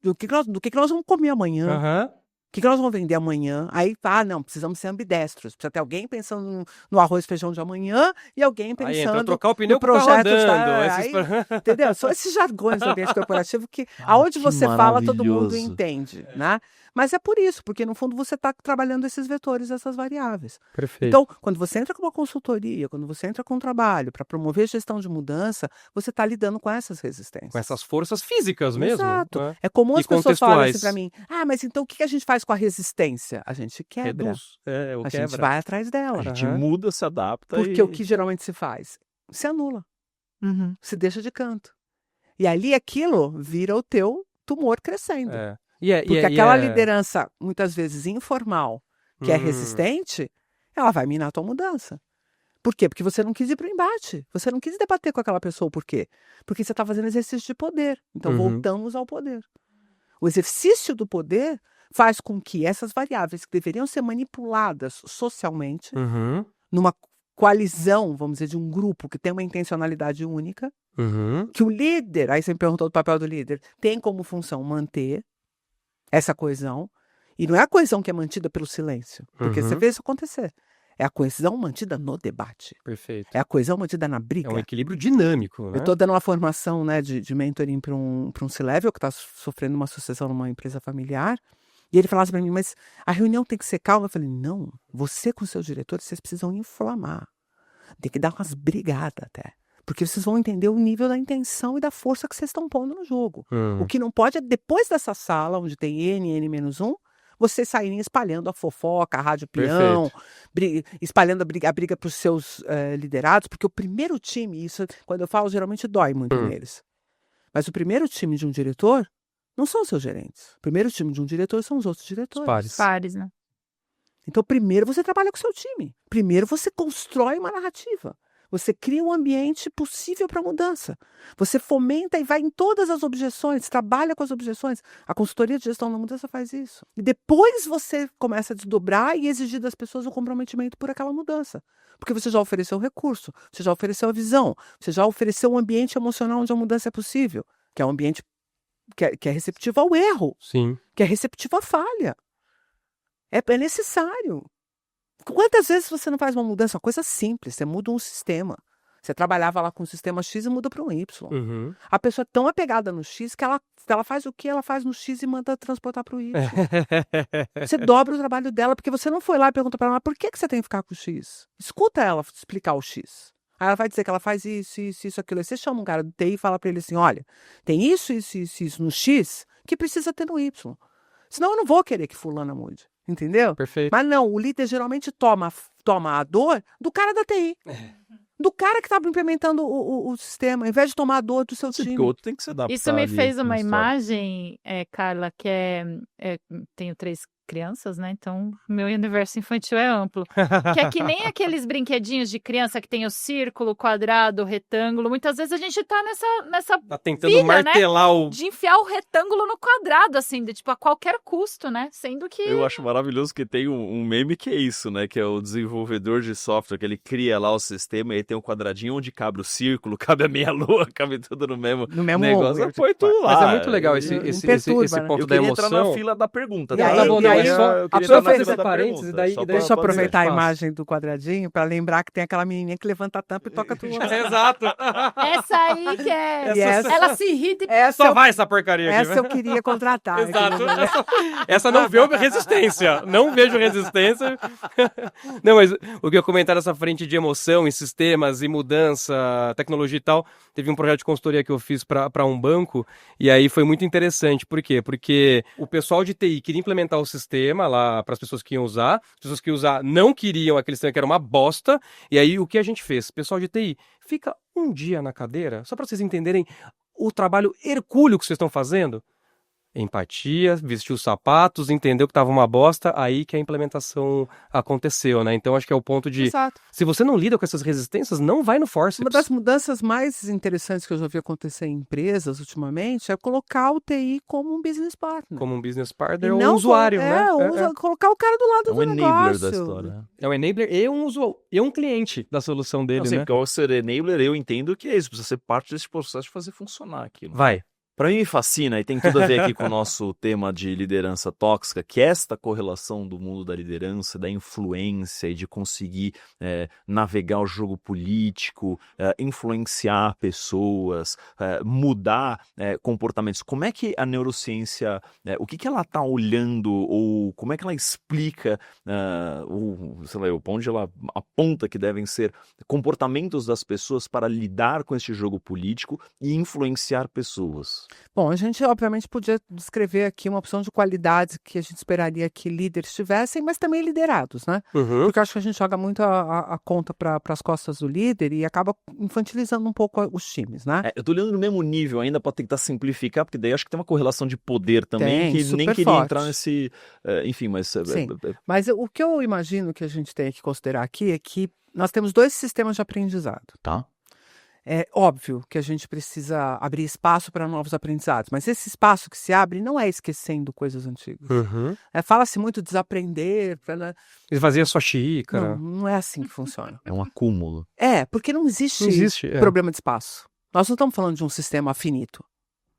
do que nós vamos comer amanhã? O que nós vamos vender amanhã? Aí, não, precisamos ser ambidestros. Precisa ter alguém pensando no arroz e feijão de amanhã e alguém Aí entra pensando trocar o pneu no com o carro projeto andando. entendeu? São esses jargões do ambiente corporativo que aonde que você fala, todo mundo maravilhoso. entende, né? Mas é por isso, porque no fundo você está trabalhando esses vetores, essas variáveis. Perfeito. Então, quando você entra com uma consultoria, quando você entra com um trabalho para promover gestão de mudança, você está lidando com essas resistências. Com essas forças físicas mesmo. Exato. Né? É comum E as pessoas falarem assim contextuais. para mim, mas então o que a gente faz com a resistência? A gente quebra. Reduz. A gente vai atrás dela. A gente Aham. muda, se adapta Porque o que geralmente se faz? Se anula, se deixa de canto. E ali aquilo vira o teu tumor crescendo. É. Porque aquela liderança, muitas vezes informal, que é resistente, ela vai minar a tua mudança. Por quê? Porque você não quis ir para o embate. Você não quis debater com aquela pessoa. Por quê? Porque você está fazendo exercício de poder. Então, voltamos ao poder. O exercício do poder faz com que essas variáveis que deveriam ser manipuladas socialmente, numa coalizão, vamos dizer, de um grupo que tem uma intencionalidade única, que o líder, aí você me perguntou do papel do líder, tem como função manter essa coesão. E não é a coesão que é mantida pelo silêncio, porque você vê isso acontecer. É a coesão mantida no debate. Perfeito. É a coesão mantida na briga. É um equilíbrio dinâmico, né? Eu estou dando uma formação, né, de mentoring para um C-level que está sofrendo uma sucessão numa empresa familiar. E ele falava para mim, mas a reunião tem que ser calma. Eu falei, não, você com seus diretores, vocês precisam inflamar. Tem que dar umas brigadas até. Porque vocês vão entender o nível da intenção e da força que vocês estão pondo no jogo. O que não pode é, depois dessa sala, onde tem N-1, vocês saírem espalhando a fofoca, a rádio peão, espalhando a briga para os seus liderados, porque o primeiro time, isso quando eu falo geralmente dói muito neles, mas o primeiro time de um diretor não são os seus gerentes. O primeiro time de um diretor são os outros diretores. Os Pares, né? Então primeiro você trabalha com o seu time, primeiro você constrói uma narrativa. Você cria um ambiente possível para mudança. Você fomenta e vai em todas as objeções, trabalha com as objeções. A consultoria de gestão da mudança faz isso. E depois você começa a desdobrar e exigir das pessoas o comprometimento por aquela mudança. Porque você já ofereceu o recurso, você já ofereceu a visão, você já ofereceu um ambiente emocional onde a mudança é possível, que é um ambiente que é receptivo ao erro, Sim. que é receptivo à falha. É necessário. Quantas vezes você não faz uma mudança? Uma coisa simples, você muda um sistema. Você trabalhava lá com o sistema X e muda para um Y. A pessoa é tão apegada no X que ela faz o que ela faz no X e manda transportar para o Y. Você dobra o trabalho dela, porque você não foi lá e perguntou para ela, mas por que você tem que ficar com o X? Escuta ela explicar o X. Aí ela vai dizer que ela faz isso, aquilo. Aí você chama um cara do TI e fala para ele assim, olha, tem isso no X que precisa ter no Y. Senão eu não vou querer que fulana mude. Entendeu? Perfeito. Mas não, o líder geralmente toma a dor do cara da TI. Do cara que estava implementando o sistema, ao invés de tomar a dor do seu time. Porque o outro tem que se adaptar. Isso me fez uma na história. imagem, Carla, que tenho 3 crianças, né? Então, meu universo infantil é amplo. Que é que nem aqueles brinquedinhos de criança que tem o círculo, o quadrado, o retângulo. Muitas vezes a gente tá nessa Tá tentando pilha, martelar né? De enfiar o retângulo no quadrado, assim, tipo, a qualquer custo, né? Sendo que... Eu acho maravilhoso que tem um meme que é isso, né? Que é o desenvolvedor de software, que ele cria lá o sistema e aí tem um quadradinho onde cabe o círculo, cabe a meia-lua, cabe tudo no mesmo negócio. Põe tudo lá. Mas é muito legal esse ponto Eu da queria emoção. entrar na fila da pergunta. E aí, Tá bom, não, aí, só eu queria só entrar na fazer fila da parênteses, pergunta, daí só pra- Deixa eu aproveitar a Espaço. imagem do quadradinho para lembrar que tem aquela menininha que levanta a tampa e toca tudo. Exato. Essa aí que é... E Ela se irrita e... Essa Só vai essa porcaria aqui. eu queria contratar. Exato. entendeu? Essa não veio resistência. Não vejo resistência. Não, mas o que eu comentar nessa frente de emoção em sistemas e mudança, tecnologia e tal, teve um projeto de consultoria que eu fiz para um banco e aí foi muito interessante. Por quê? Porque o pessoal de TI queria implementar o sistema lá para as pessoas que iam usar. As pessoas que iam usar não queriam aquele sistema que era uma bosta. E aí o que a gente fez? Pessoal de TI, fica um dia na cadeira, só para vocês entenderem o trabalho hercúleo que vocês estão fazendo. Empatia, vestiu os sapatos, entendeu que estava uma bosta, aí que a implementação aconteceu, né? Então acho que é o ponto de, Exato. se você não lida com essas resistências, não vai no forceps. Uma das mudanças mais interessantes que eu já vi acontecer em empresas ultimamente é colocar o TI como um business partner. Como um business E partner ou não um usuário, né? colocar o cara do lado É um do enabler negócio. da história. É um enabler e um cliente da solução dele, Não, assim, né? porque ao ser enabler, eu entendo que é isso. Precisa ser parte desse processo de fazer funcionar aquilo. Vai. Para mim me fascina, e tem tudo a ver aqui com o nosso tema de liderança tóxica, que é esta correlação do mundo da liderança, da influência e de conseguir navegar o jogo político, influenciar pessoas, mudar comportamentos. Como é que a neurociência, o que ela está olhando, ou como é que ela explica, sei lá, onde ela aponta que devem ser comportamentos das pessoas para lidar com este jogo político e influenciar pessoas? Bom, a gente obviamente podia descrever aqui uma opção de qualidades que a gente esperaria que líderes tivessem, mas também liderados, né? Porque eu acho que a gente joga muito a conta para as costas do líder e acaba infantilizando um pouco os times, né? Eu tô olhando no mesmo nível ainda para tentar simplificar, porque daí acho que tem uma correlação de poder também, Tem, que nem super queria forte. entrar nesse... enfim, mas... Sim. Mas o que eu imagino que a gente tem que considerar aqui é que nós temos 2 sistemas de aprendizado. Tá. É óbvio que a gente precisa abrir espaço para novos aprendizados, mas esse espaço que se abre não é esquecendo coisas antigas. Fala-se muito desaprender. Esvazia sua xícara. Não é assim que funciona. É um acúmulo. Porque não existe problema de espaço. Nós não estamos falando de um sistema finito.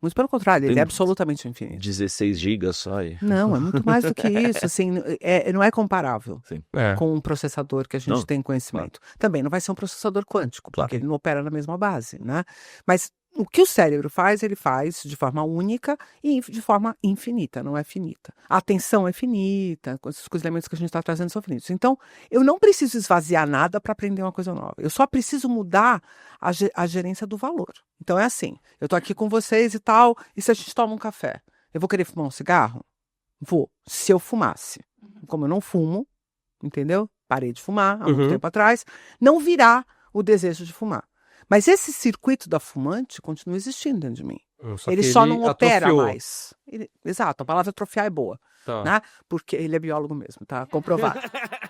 Muito pelo contrário, ele é absolutamente infinito. 16 gigas só aí. Não, é muito mais do que isso. Assim, não é comparável com um processador que a gente tem conhecimento. Claro. Também não vai ser um processador quântico, porque ele não opera na mesma base, né? Mas o que o cérebro faz, ele faz de forma única e de forma infinita, não é finita. A atenção é finita, os elementos que a gente está trazendo são finitos. Então, eu não preciso esvaziar nada para aprender uma coisa nova. Eu só preciso mudar a gerência do valor. Então, é assim, eu estou aqui com vocês e tal, e se a gente toma um café, eu vou querer fumar um cigarro? Vou, se eu fumasse. Como eu não fumo, entendeu? Parei de fumar há muito tempo atrás, não virá o desejo de fumar. Mas esse circuito da fumante continua existindo dentro de mim. Ele só não opera mais. Exato, a palavra atrofiar é boa. Tá. Né? Porque ele é biólogo mesmo, tá? Comprovado.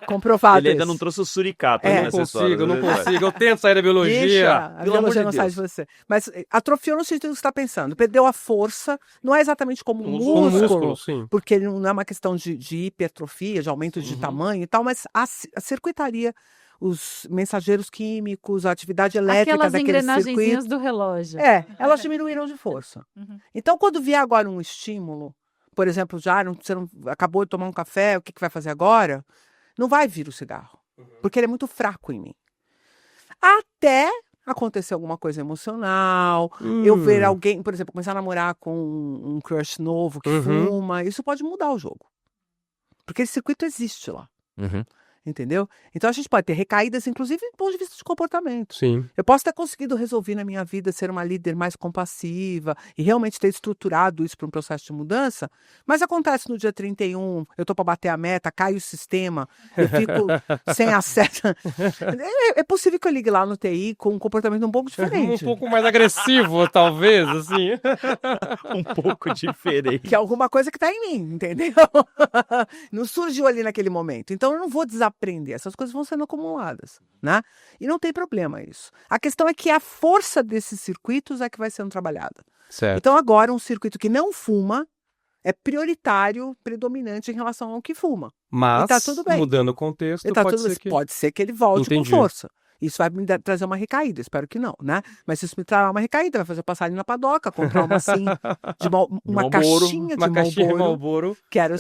Comprovado. Ele ainda não trouxe o suricato. Não consigo. Eu tento sair da biologia. Deixa, a biologia não sai de você. Mas atrofiou no sentido que você está pensando. Perdeu a força, não é exatamente como um músculo, sim. porque ele não é uma questão de hipertrofia, de aumento de tamanho e tal, mas a circuitaria, os mensageiros químicos, a atividade elétrica daquele circuito. Aquelas engrenagenzinhas do relógio. Elas diminuíram de força. Então, quando vier agora um estímulo, por exemplo, você não acabou de tomar um café, o que vai fazer agora? Não vai vir o cigarro, porque ele é muito fraco em mim. Até acontecer alguma coisa emocional, eu ver alguém, por exemplo, começar a namorar com um crush novo que fuma, isso pode mudar o jogo. Porque esse circuito existe lá. Entendeu? Então a gente pode ter recaídas, inclusive do ponto de vista de comportamento. Sim. Eu posso ter conseguido resolver na minha vida ser uma líder mais compassiva e realmente ter estruturado isso para um processo de mudança, mas acontece no dia 31, eu estou para bater a meta, cai o sistema, eu fico sem acesso. É possível que eu ligue lá no TI com um comportamento um pouco diferente. Um pouco mais agressivo, talvez, assim. Um pouco diferente. Que é alguma coisa que está em mim, entendeu? Não surgiu ali naquele momento. Então eu não vou desaprender. Essas coisas vão sendo acumuladas, né? E não tem problema isso. A questão é que a força desses circuitos é que vai sendo trabalhada. Certo. Então agora um circuito que não fuma é prioritário, predominante em relação ao que fuma. Mas, e tá tudo bem. Mudando o contexto, pode ser que ele volte Entendi. com força. Isso vai me trazer uma recaída, espero que não, né? Mas se isso me trazer uma recaída, vai fazer eu passar ali na padoca, comprar uma assim, uma caixinha de Marlboro, que era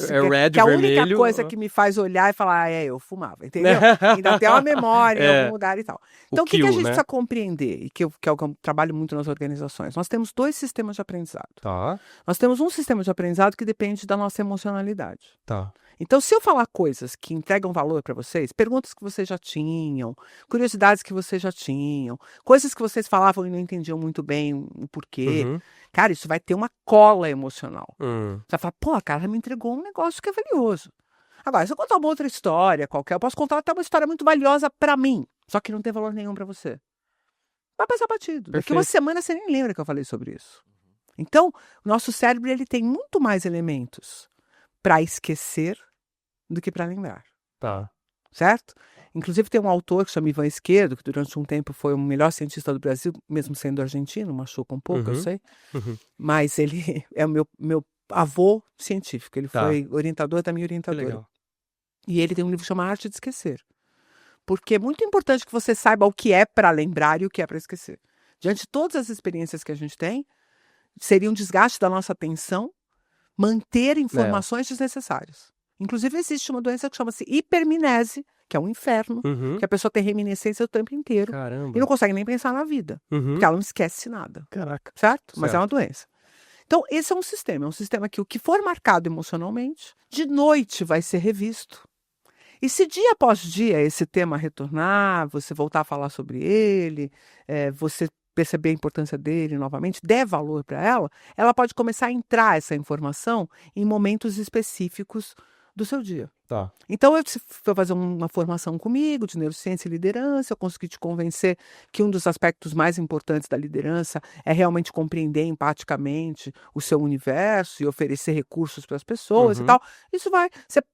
que a única vermelho. coisa que me faz olhar e falar, eu fumava, entendeu? Ainda tem uma memória em algum lugar e tal. Então o que a gente precisa compreender, e que é o que eu trabalho muito nas organizações? Nós temos 2 sistemas de aprendizado. Tá. Nós temos um sistema de aprendizado que depende da nossa emocionalidade. Tá. Então, se eu falar coisas que entregam valor para vocês, perguntas que vocês já tinham, curiosidades que vocês já tinham, coisas que vocês falavam e não entendiam muito bem o porquê, cara, isso vai ter uma cola emocional. Você vai falar, pô, a cara me entregou um negócio que é valioso. Agora, se eu contar uma outra história qualquer, eu posso contar até uma história muito valiosa para mim, só que não tem valor nenhum para você. Vai passar batido. Daqui uma semana você nem lembra que eu falei sobre isso. Então, o nosso cérebro ele tem muito mais elementos para esquecer do que para lembrar. Tá. Certo? Inclusive tem um autor que chama Ivan Esquerdo, que durante um tempo foi o melhor cientista do Brasil, mesmo sendo argentino, machuca um pouco, eu sei. Mas ele é o meu avô científico, ele foi orientador da minha orientadora. Que legal. E ele tem um livro chamado Arte de Esquecer. Porque é muito importante que você saiba o que é para lembrar e o que é para esquecer. Diante de todas as experiências que a gente tem, seria um desgaste da nossa atenção manter informações desnecessárias. Inclusive, existe uma doença que chama-se hipermnese, que é um inferno, que a pessoa tem reminiscência o tempo inteiro. Caramba. E não consegue nem pensar na vida, porque ela não esquece nada. Caraca. Certo? Mas é uma doença. Então, esse é um sistema que o que for marcado emocionalmente, de noite vai ser revisto. E se dia após dia esse tema retornar, você voltar a falar sobre ele, você perceber a importância dele novamente, der valor para ela pode começar a entrar essa informação em momentos específicos do seu dia. Tá. Então, você foi fazer uma formação comigo de neurociência e liderança, eu consegui te convencer que um dos aspectos mais importantes da liderança é realmente compreender empaticamente o seu universo e oferecer recursos para as pessoas e tal. Isso vai,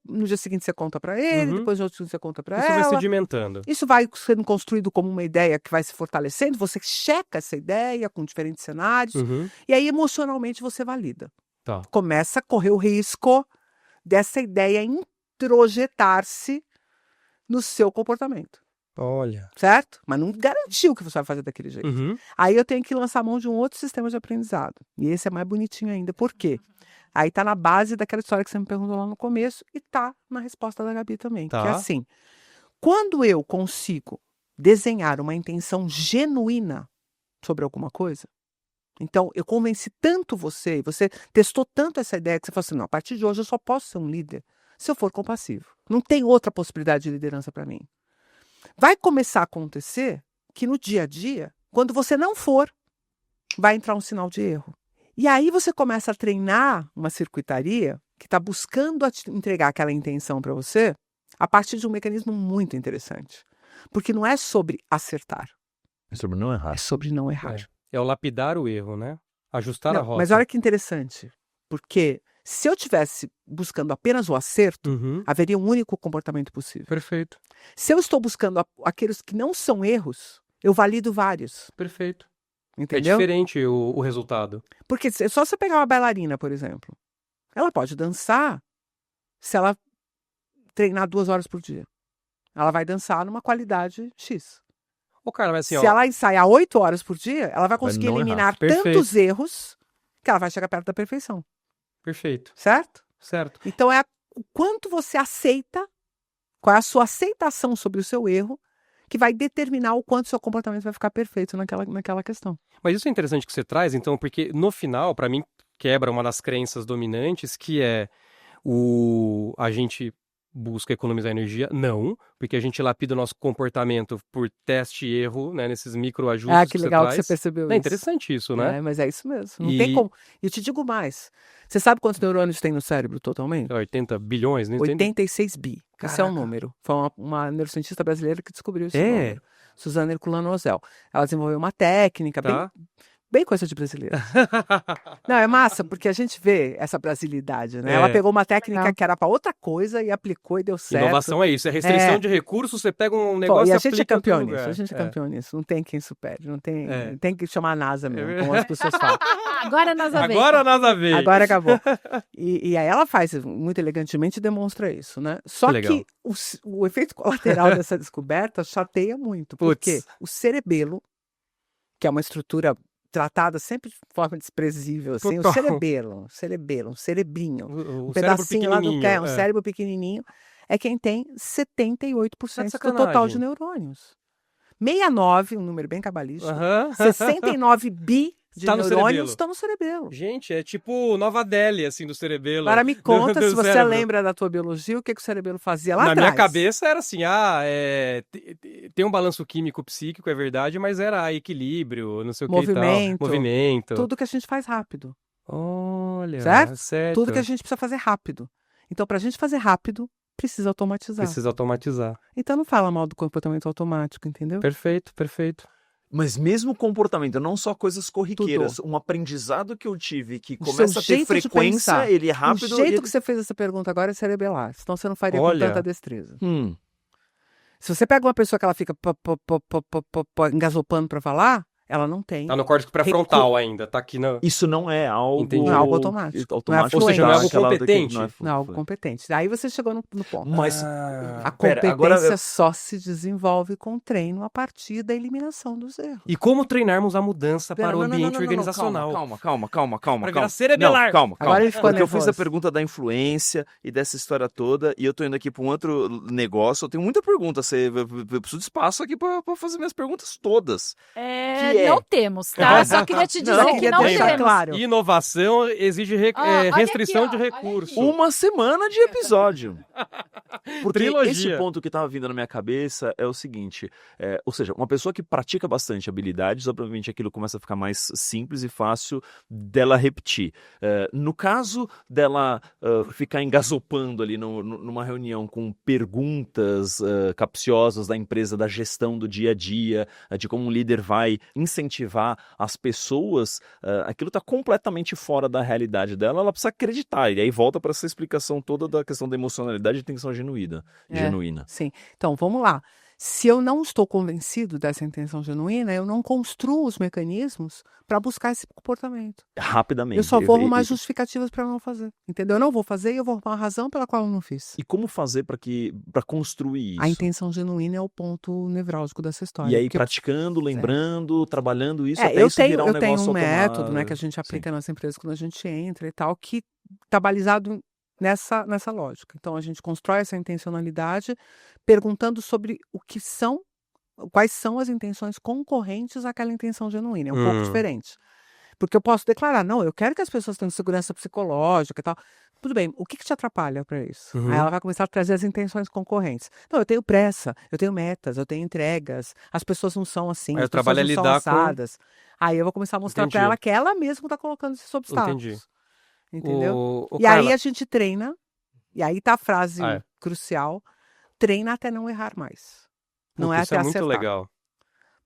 no dia seguinte você conta para ele, depois no outro dia você conta para ela. Isso vai sedimentando. Isso vai sendo construído como uma ideia que vai se fortalecendo, você checa essa ideia com diferentes cenários, e aí emocionalmente você valida. Tá. Começa a correr o risco dessa ideia introjetar-se no seu comportamento. Olha. Certo? Mas não garantiu que você vai fazer daquele jeito. Aí eu tenho que lançar a mão de um outro sistema de aprendizado. E esse é mais bonitinho ainda. Por quê? Aí tá na base daquela história que você me perguntou lá no começo e tá na resposta da Gabi também. Tá. Que é assim, quando eu consigo desenhar uma intenção genuína sobre alguma coisa, então, eu convenci tanto você, e você testou tanto essa ideia que você falou assim, não, a partir de hoje eu só posso ser um líder se eu for compassivo. Não tem outra possibilidade de liderança para mim. Vai começar a acontecer que no dia a dia, quando você não for, vai entrar um sinal de erro. E aí você começa a treinar uma circuitaria que está buscando entregar aquela intenção para você a partir de um mecanismo muito interessante. Porque não é sobre acertar. É sobre não errar. É sobre não errar. É o lapidar o erro, né? Ajustar a rota. Mas olha que interessante, porque se eu estivesse buscando apenas o acerto, haveria um único comportamento possível. Perfeito. Se eu estou buscando aqueles que não são erros, eu valido vários. Perfeito. Entendeu? É diferente o resultado. Porque só você pegar uma bailarina, por exemplo, ela pode dançar se ela treinar 2 horas por dia. Ela vai dançar numa qualidade X. Cara, mas assim, se ela ensaiar 8 horas por dia, ela vai conseguir eliminar Perfeito. tantos erros que ela vai chegar perto da perfeição. Perfeito. Certo? Certo. Então o quanto você aceita, qual é a sua aceitação sobre o seu erro, que vai determinar o quanto o seu comportamento vai ficar perfeito naquela questão. Mas isso é interessante que você traz, então, porque no final, para mim, quebra uma das crenças dominantes, que é a gente busca economizar energia? Não, porque a gente lapida o nosso comportamento por teste e erro, né, nesses microajustes que legal que você percebeu isso. É interessante isso, né? Mas é isso mesmo. Não tem como. E eu te digo mais. Você sabe quantos neurônios tem no cérebro totalmente? 80 bilhões, né? 86 bi. Esse é o número. Foi uma neurocientista brasileira que descobriu esse número. Suzana Herculano Ozel. Ela desenvolveu uma técnica bem coisa de brasileira. Não, é massa, porque a gente vê essa brasilidade, né? Ela pegou uma técnica que era para outra coisa e aplicou e deu certo. Inovação é isso, é restrição de recursos, você pega um negócio e a e gente é aplica campeão em nisso, outro a gente é campeão nisso. Não tem quem supere, não tem, É. tem que chamar a NASA mesmo, como as pessoas falam. Agora a NASA veio. Agora a NASA veio. Agora acabou. E aí ela faz, muito elegantemente, demonstra isso, né? Só que o efeito colateral dessa descoberta chateia muito, porque o cerebelo, que é uma estrutura tratada sempre de forma desprezível, assim, o cerebelo, um cerebrinho, um pedacinho lá do pé, um cérebro pequenininho, é quem tem 78% do total de neurônios. 69, um número bem cabalístico, 69 bi de neurônios estão no cerebelo. Gente, é tipo Nova Delhi, assim, do cerebelo. Agora me conta, se você cérebro. Lembra da tua biologia, o que o cerebelo fazia lá Na atrás? minha cabeça era assim, tem um balanço químico psíquico, é verdade, mas era equilíbrio, não sei o que e tal. Movimento. Tudo que a gente faz rápido. Olha, certo? Tudo que a gente precisa fazer rápido. Então, pra gente fazer rápido, precisa automatizar. Então não fala mal do comportamento automático, entendeu? Perfeito, perfeito. Mas mesmo comportamento, não só coisas corriqueiras, um aprendizado que eu tive que começa a ter frequência, ele é rápido. O jeito que você fez essa pergunta agora é cerebelar, senão você não faria com tanta destreza. Se você pega uma pessoa que ela fica engasopando pra falar, Ela não tem. Tá no córtex pré-frontal ainda, tá aqui na... Isso não é algo... Entendi. Não é algo automático. automático. Ou seja, não é algo Aquela- competente. Não é algo competente. Aí você chegou no ponto. Mas, A pera, competência agora- só se desenvolve com treino a partir da eliminação dos erros. E como treinarmos a mudança Pera, para o não, não, ambiente não, não, organizacional? Calma. Pra virar cerebelar. Não, calma. Agora ele ficou Porque eu fiz a nervoso. pergunta da influência e dessa história toda, e eu tô indo aqui para um outro negócio. Eu tenho muita pergunta. Eu preciso de espaço aqui para fazer minhas perguntas todas. Não temos, tá? Só queria te dizer que não deixar temos. claro. Inovação exige Olha restrição aqui, ó, de olha recursos. Uma semana de episódio. Porque Trilogia. esse ponto que estava vindo na minha cabeça é o seguinte, ou seja, uma pessoa que pratica bastante habilidades, obviamente aquilo começa a ficar mais simples e fácil dela repetir. No caso dela ficar engasopando ali numa reunião com perguntas capciosas da empresa, da gestão do dia a dia, de como um líder vai incentivar as pessoas, aquilo está completamente fora da realidade dela, ela precisa acreditar. E aí volta para essa explicação toda da questão da emocionalidade e intenção genuína. Sim. Então, vamos lá. Se eu não estou convencido dessa intenção genuína, eu não construo os mecanismos para buscar esse comportamento. Rapidamente. Eu só vou arrumar justificativas para não fazer. Entendeu? Eu não vou fazer e eu vou arrumar a razão pela qual eu não fiz. E como fazer para construir isso? A intenção genuína é o ponto nevrálgico dessa história. E aí, porque praticando, lembrando, trabalhando isso, até eu isso tenho, virar um eu tenho negócio um método, automático. né, que a gente aplica nas empresas quando a gente entra e tal, que está balizado nessa lógica. Então, a gente constrói essa intencionalidade perguntando sobre quais são as intenções concorrentes àquela intenção genuína. É um pouco diferente. Porque eu posso declarar, não, eu quero que as pessoas tenham segurança psicológica e tal. Tudo bem, o que te atrapalha para isso? Aí ela vai começar a trazer as intenções concorrentes. Não, eu tenho pressa, eu tenho metas, eu tenho entregas, as pessoas não são assim, Aí as o trabalho pessoas é não são lidar com- assadas. Aí eu vou começar a mostrar Entendi. para ela que ela mesma está colocando esses obstáculos. Entendi. Entendeu? O E Carla, aí a gente treina, e aí tá a frase Ah, é. crucial, treina até não errar mais. Não puta, é isso até é muito acertar. legal.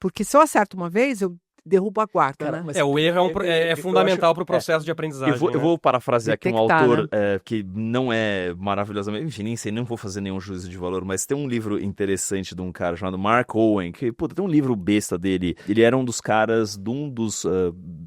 Porque se eu acerto uma vez, eu derrubo a guarda, Cara, né? mas O erro é eu fundamental acho- para o processo de aprendizagem. Eu vou parafrasear aqui um Detectar, autor que não é maravilhosamente, enfim, nem sei, não vou fazer nenhum juízo de valor, mas tem um livro interessante de um cara chamado Mark Owen, que, puta, tem um livro besta dele. Ele era um dos caras de um dos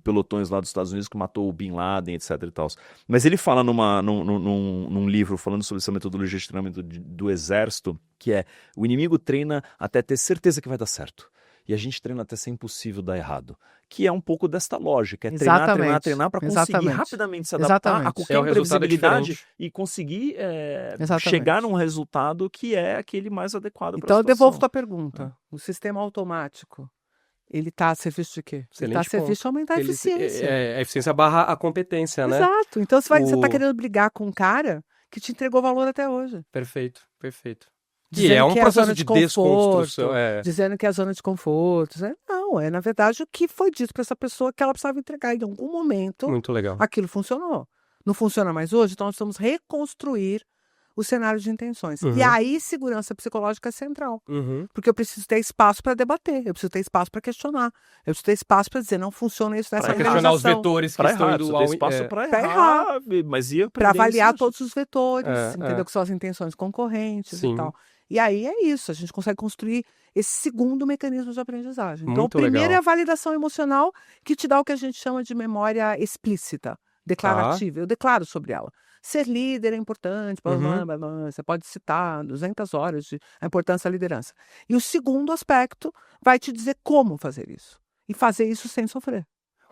pelotões lá dos Estados Unidos que matou o Bin Laden, etc e tal. Mas ele fala num livro falando sobre essa metodologia de treinamento do exército, que é: o inimigo treina até ter certeza que vai dar certo. E a gente treina até ser impossível dar errado. Que é um pouco desta lógica. É treinar para conseguir Exatamente. rapidamente se adaptar a Exatamente. qualquer É, o resultado é imprevisibilidade diferente. e conseguir Exatamente. chegar num resultado que é aquele mais adequado para Então a eu devolvo situação. tua pergunta. O sistema automático, ele está a serviço de quê? Ele está a Excelente serviço de aumentar a eficiência. A eficiência barra a competência, né? Exato. Então você está O- querendo brigar com um cara que te entregou valor até hoje. Perfeito, perfeito. E Dizendo é um que a processo zona de conforto, desconstrução. dizendo que é a zona de conforto. Não, na verdade o que foi dito para essa pessoa que ela precisava entregar em algum momento, Muito legal. aquilo funcionou. Não funciona mais hoje, então nós precisamos reconstruir o cenário de intenções. Uhum. E aí segurança psicológica é central. Uhum. Porque eu preciso ter espaço para debater, eu preciso ter espaço para questionar, eu preciso ter espaço para dizer não funciona isso nessa Para questionar os organização. vetores que Para estão errar, indo precisa ao... ter espaço para pra errar, mas ia Para aprender avaliar isso. todos os vetores, É, entendeu? é. Que são as intenções concorrentes Sim. e tal. E aí é isso, a gente consegue construir esse segundo mecanismo de aprendizagem. Então, Muito o primeiro legal. é a validação emocional, que te dá o que a gente chama de memória explícita, declarativa. Eu declaro sobre ela. Ser líder é importante, blá, blá, Uhum. blá, blá, você pode citar 200 horas de a importância da liderança. E o segundo aspecto vai te dizer como fazer isso. E fazer isso sem sofrer.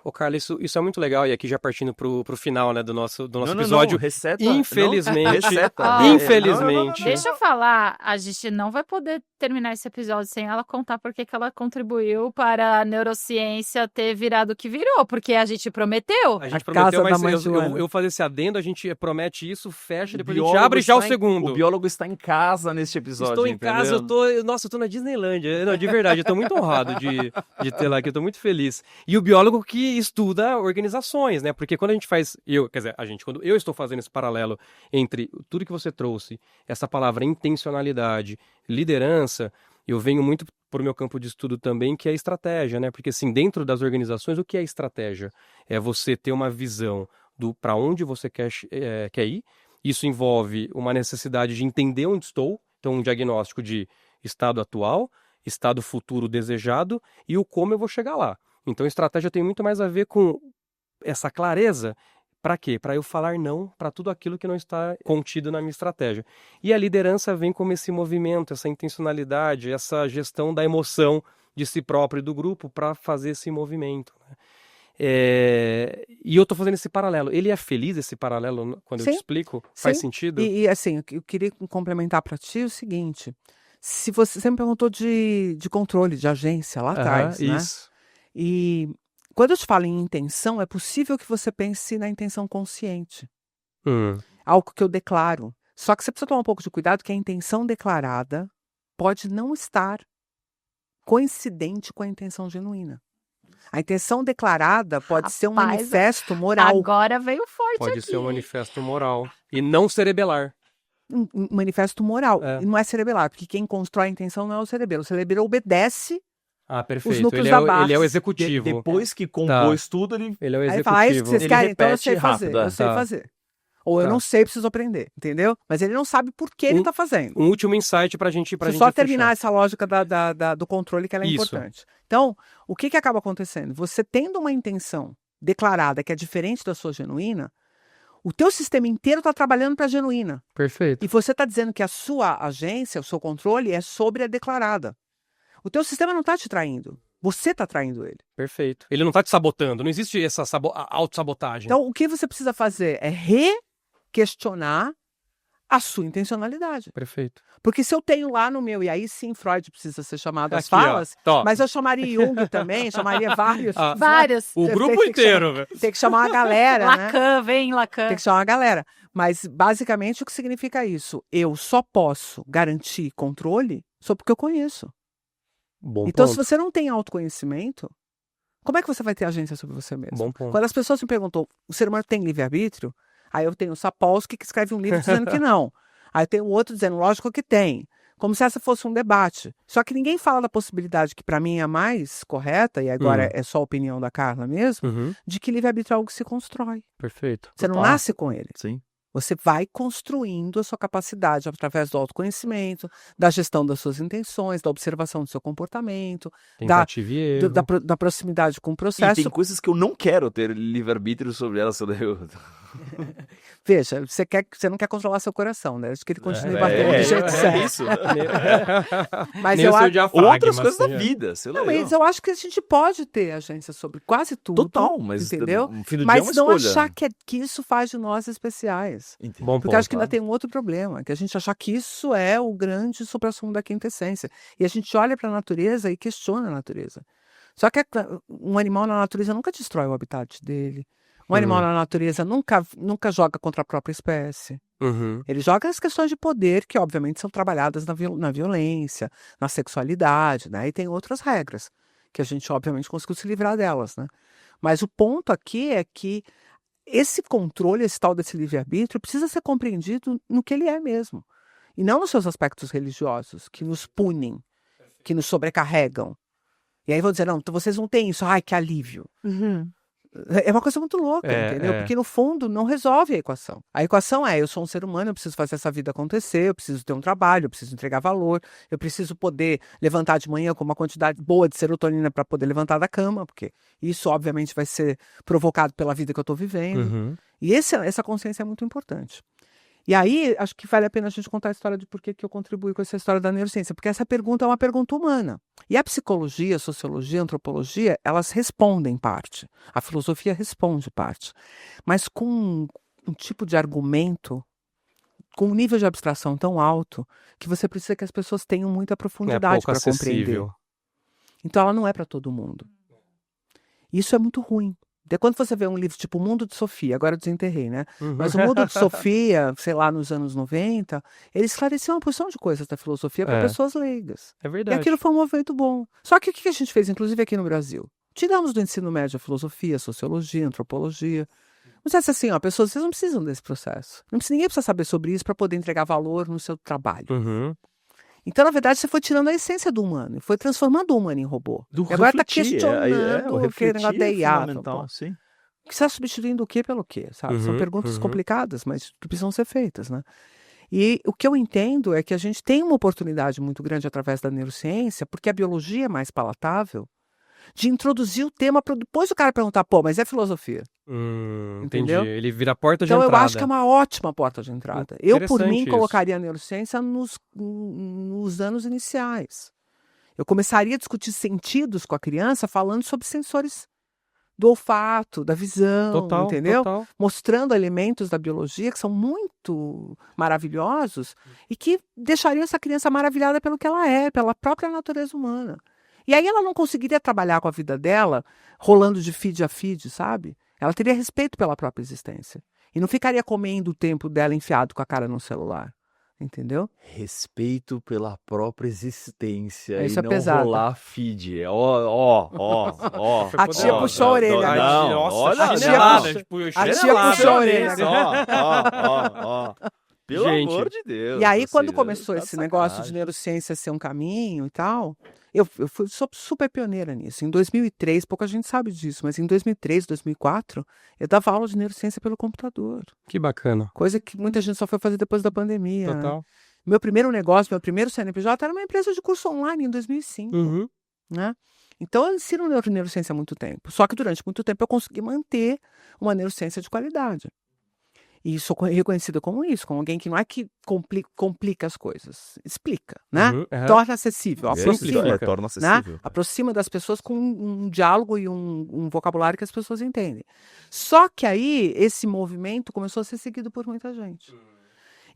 Ô, Carla, isso é muito legal. E aqui já partindo pro final, né, do nosso Não, episódio. receta, Infelizmente, Ah, infelizmente. Deixa eu falar, a gente não vai poder terminar esse episódio sem ela contar porque que ela contribuiu para a neurociência ter virado o que virou, porque a gente prometeu. A gente A prometeu, casa da mas mãe eu Joana. vou fazer esse adendo, a gente promete isso, fecha, O depois a gente biólogo abre já o está em- segundo. O biólogo está em casa neste episódio, Estou em casa, entendeu? Nossa, eu tô na Disneylândia. Não, de verdade, eu tô muito honrado de ter lá aqui, eu tô muito feliz. E o biólogo que estuda organizações, né? Porque quando a gente faz, quando eu estou fazendo esse paralelo entre tudo que você trouxe, essa palavra intencionalidade, liderança, eu venho muito por meu campo de estudo também, que é a estratégia, né? Porque assim, dentro das organizações, o que é estratégia? É você ter uma visão do para onde você quer ir. Isso envolve uma necessidade de entender onde estou, então um diagnóstico de estado atual, estado futuro desejado e o como eu vou chegar lá. Então, estratégia tem muito mais a ver com essa clareza. Para quê? Para eu falar não para tudo aquilo que não está contido na minha estratégia. E a liderança vem como esse movimento, essa intencionalidade, essa gestão da emoção de si próprio e do grupo para fazer esse movimento, né? E eu estou fazendo esse paralelo. Ele é feliz, esse paralelo, quando eu te explico? Faz sentido? E assim, eu queria complementar para ti o seguinte. Se você me perguntou de controle, de agência lá atrás, né? Isso. E quando eu te falo em intenção, é possível que você pense na intenção consciente. Algo que eu declaro. Só que você precisa tomar um pouco de cuidado que a intenção declarada pode não estar coincidente com a intenção genuína. A intenção declarada pode ser um manifesto moral. Agora veio forte Pode aqui. ser um manifesto moral. E não cerebelar. Um manifesto moral. E não é cerebelar, porque quem constrói a intenção não é o cerebelo. O cerebelo obedece perfeito. os núcleos Ele da é base. o executivo. Depois que compôs tudo, ele é o Aí executivo. fala, isso que vocês Ele querem, então eu sei repete fazer. rápido, Eu sei fazer. Ou eu não sei, preciso aprender. Entendeu? Mas ele não sabe por que ele está fazendo. Um último insight para a gente só terminar fechar. essa lógica do controle que ela é importante. Então, o que acaba acontecendo? Você tendo uma intenção declarada que é diferente da sua genuína, o teu sistema inteiro está trabalhando para a genuína. Perfeito. E você está dizendo que a sua agência, o seu controle é sobre a declarada. O teu sistema não está te traindo. Você está traindo ele. Perfeito. Ele não está te sabotando. Não existe essa autossabotagem. Então, o que você precisa fazer é questionar a sua intencionalidade. Perfeito. Porque se eu tenho lá no meu, e aí sim Freud precisa ser chamado às Aqui, falas, ó. mas eu chamaria Jung também, chamaria vários. Vários. O grupo inteiro, velho. Tem que chamar a galera, Lacan, vem Lacan. Tem que chamar a galera. Mas, basicamente, o que significa isso? Eu só posso garantir controle só porque eu conheço. Bom Então, ponto. se você não tem autoconhecimento, como é que você vai ter agência sobre você mesmo? Bom ponto. Quando as pessoas me perguntam, o ser humano tem livre-arbítrio? Aí eu tenho o Sapolsky que escreve um livro dizendo que não. Aí tem o outro dizendo, lógico que tem. Como se essa fosse um debate. Só que ninguém fala da possibilidade, que para mim é a mais correta, e agora é só a opinião da Carla mesmo, de que livre-arbítrio é algo que se constrói. Perfeito. Você não nasce com ele. Sim. Você vai construindo a sua capacidade através do autoconhecimento, da gestão das suas intenções, da observação do seu comportamento, Tentativa e erro. da proximidade com o E processo. tem coisas que eu não quero ter livre-arbítrio sobre elas. Veja, você não quer controlar seu coração, né? Acho que ele continue batendo do jeito certo. Isso. Mas Nem eu o seu acho... diafragma, Outras coisas assim, da vida, sei lá. Não, mas eu acho que a gente pode ter agência sobre quase tudo. Total, mas entendeu? no fim do dia é Mas uma não escolha. achar que isso faz de nós especiais. Entendi. Bom Porque ponto. eu acho que ainda tem um outro problema, que a gente achar que isso é o grande suprassumo da quinta essência. E a gente olha para a natureza e questiona a natureza. Só que um animal na natureza nunca destrói o habitat dele. Um animal na natureza nunca joga contra a própria espécie. Ele joga as questões de poder, que obviamente são trabalhadas na violência, na sexualidade, né? E tem outras regras, que a gente obviamente conseguiu se livrar delas, né? Mas o ponto aqui é que esse controle, esse tal desse livre-arbítrio, precisa ser compreendido no que ele é mesmo. E não nos seus aspectos religiosos, que nos punem, que nos sobrecarregam. E aí vou dizer, não, vocês não têm isso, ai, que alívio. É uma coisa muito louca, entendeu? Porque no fundo não resolve a equação. A equação é, eu sou um ser humano, eu preciso fazer essa vida acontecer, eu preciso ter um trabalho, eu preciso entregar valor, eu preciso poder levantar de manhã com uma quantidade boa de serotonina para poder levantar da cama, porque isso obviamente vai ser provocado pela vida que eu estou vivendo. E essa consciência é muito importante. E aí, acho que vale a pena a gente contar a história de por que eu contribuí com essa história da neurociência, porque essa pergunta é uma pergunta humana. E a psicologia, a sociologia, a antropologia, elas respondem parte. A filosofia responde parte. Mas com um tipo de argumento, com um nível de abstração tão alto, que você precisa que as pessoas tenham muita profundidade para compreender. Então, ela não é para todo mundo. Isso é muito ruim. De quando você vê um livro tipo O Mundo de Sofia, agora eu desenterrei, né? Mas O Mundo de Sofia, sei lá, nos anos 90, ele esclareceu uma porção de coisas da filosofia para pessoas leigas. É verdade. E aquilo foi um movimento bom. Só que o que a gente fez, inclusive aqui no Brasil? Tiramos do ensino médio a filosofia, a sociologia, a antropologia. Mas é assim, ó, pessoas, vocês não precisam desse processo. Ninguém precisa saber sobre isso para poder entregar valor no seu trabalho. Então, na verdade, você foi tirando a essência do humano, foi transformando o humano em robô. E agora está questionando aquele negócio da IA. Sim. Você está substituindo o quê pelo quê, sabe? São perguntas complicadas, mas que precisam ser feitas, né? E o que eu entendo é que a gente tem uma oportunidade muito grande através da neurociência, porque a biologia é mais palatável, de introduzir o tema para depois o cara perguntar, pô, mas é filosofia. Entendeu? Entendeu? Ele vira a porta de Então entrada. eu acho que é uma ótima porta de entrada. Eu, por mim, isso. colocaria a neurociência nos anos iniciais. Eu começaria a discutir sentidos com a criança falando sobre sensores do olfato, da visão, Total, entendeu? total. Mostrando elementos da biologia que são muito maravilhosos e que deixariam essa criança maravilhada pelo que ela é, pela própria natureza humana. E aí ela não conseguiria trabalhar com a vida dela rolando de feed a feed, sabe? Ela teria respeito pela própria existência. E não ficaria comendo o tempo dela enfiado com a cara no celular. Entendeu? Respeito pela própria existência Isso e é não pesado. rolar feed. Ó. A tia puxou a orelha. Não, Nossa, olha a tia chinelada, puxou- tipo, a tia chinelada. puxou a orelha. Ó. Pelo Gente. amor de Deus. E aí, quando assim, começou tá de esse negócio de sacanagem. neurociência ser um caminho e tal, eu sou super pioneira nisso. Em 2003, pouca gente sabe disso, mas em 2003, 2004, eu dava aula de neurociência pelo computador. Que bacana. Coisa que muita gente só foi fazer depois da pandemia. Né? Total. Meu primeiro negócio, meu primeiro CNPJ era uma empresa de curso online em 2005. Uhum. Né? Então, eu ensino neurociência há muito tempo. Só que durante muito tempo eu consegui manter uma neurociência de qualidade. E sou reconhecida como isso, como alguém que não é que complica as coisas, explica, né? Uhum, uhum. Torna acessível, Isso, aproxima, torna né? acessível. Aproxima das pessoas com um diálogo e um vocabulário que as pessoas entendem. Só que aí, esse movimento começou a ser seguido por muita gente.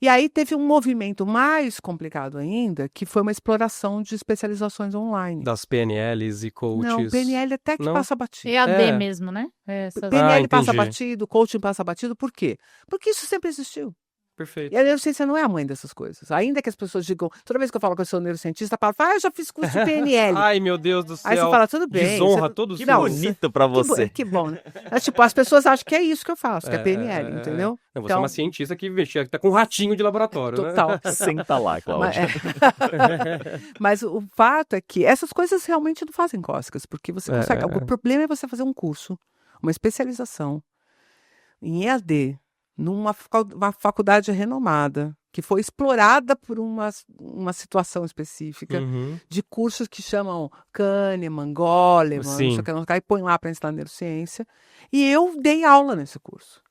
E aí teve um movimento mais complicado ainda, que foi uma exploração de especializações online. Das PNLs e coaches. Não, PNL até que Não? passa batido. EAD É. mesmo, né? Essas... PNL passa entendi. batido, coaching passa batido, por quê? Porque isso sempre existiu. Perfeito. E a neurociência não é a mãe dessas coisas. Ainda que as pessoas digam, toda vez que eu falo que eu sou neurocientista, fala, eu já fiz curso de PNL. Ai, meu Deus do céu. Aí você fala, tudo bem. Desonra você... todos Que os Não, bonito pra você. Que bom, né? Mas, tipo, as pessoas acham que é isso que eu faço, que é PNL, entendeu? Não, você é uma cientista que mexia, que tá com um ratinho de laboratório, Total. né? Senta lá, Mas, Cláudia. mas o fato é que essas coisas realmente não fazem cócegas, porque você consegue. O problema é você fazer um curso, uma especialização em EAD, numa faculdade renomada, que foi explorada por uma situação específica, Uhum. de cursos que chamam Kahneman, Goleman, Sim. não sei o que, não sei o que, e põe lá para ensinar neurociência. E eu dei aula nesse curso.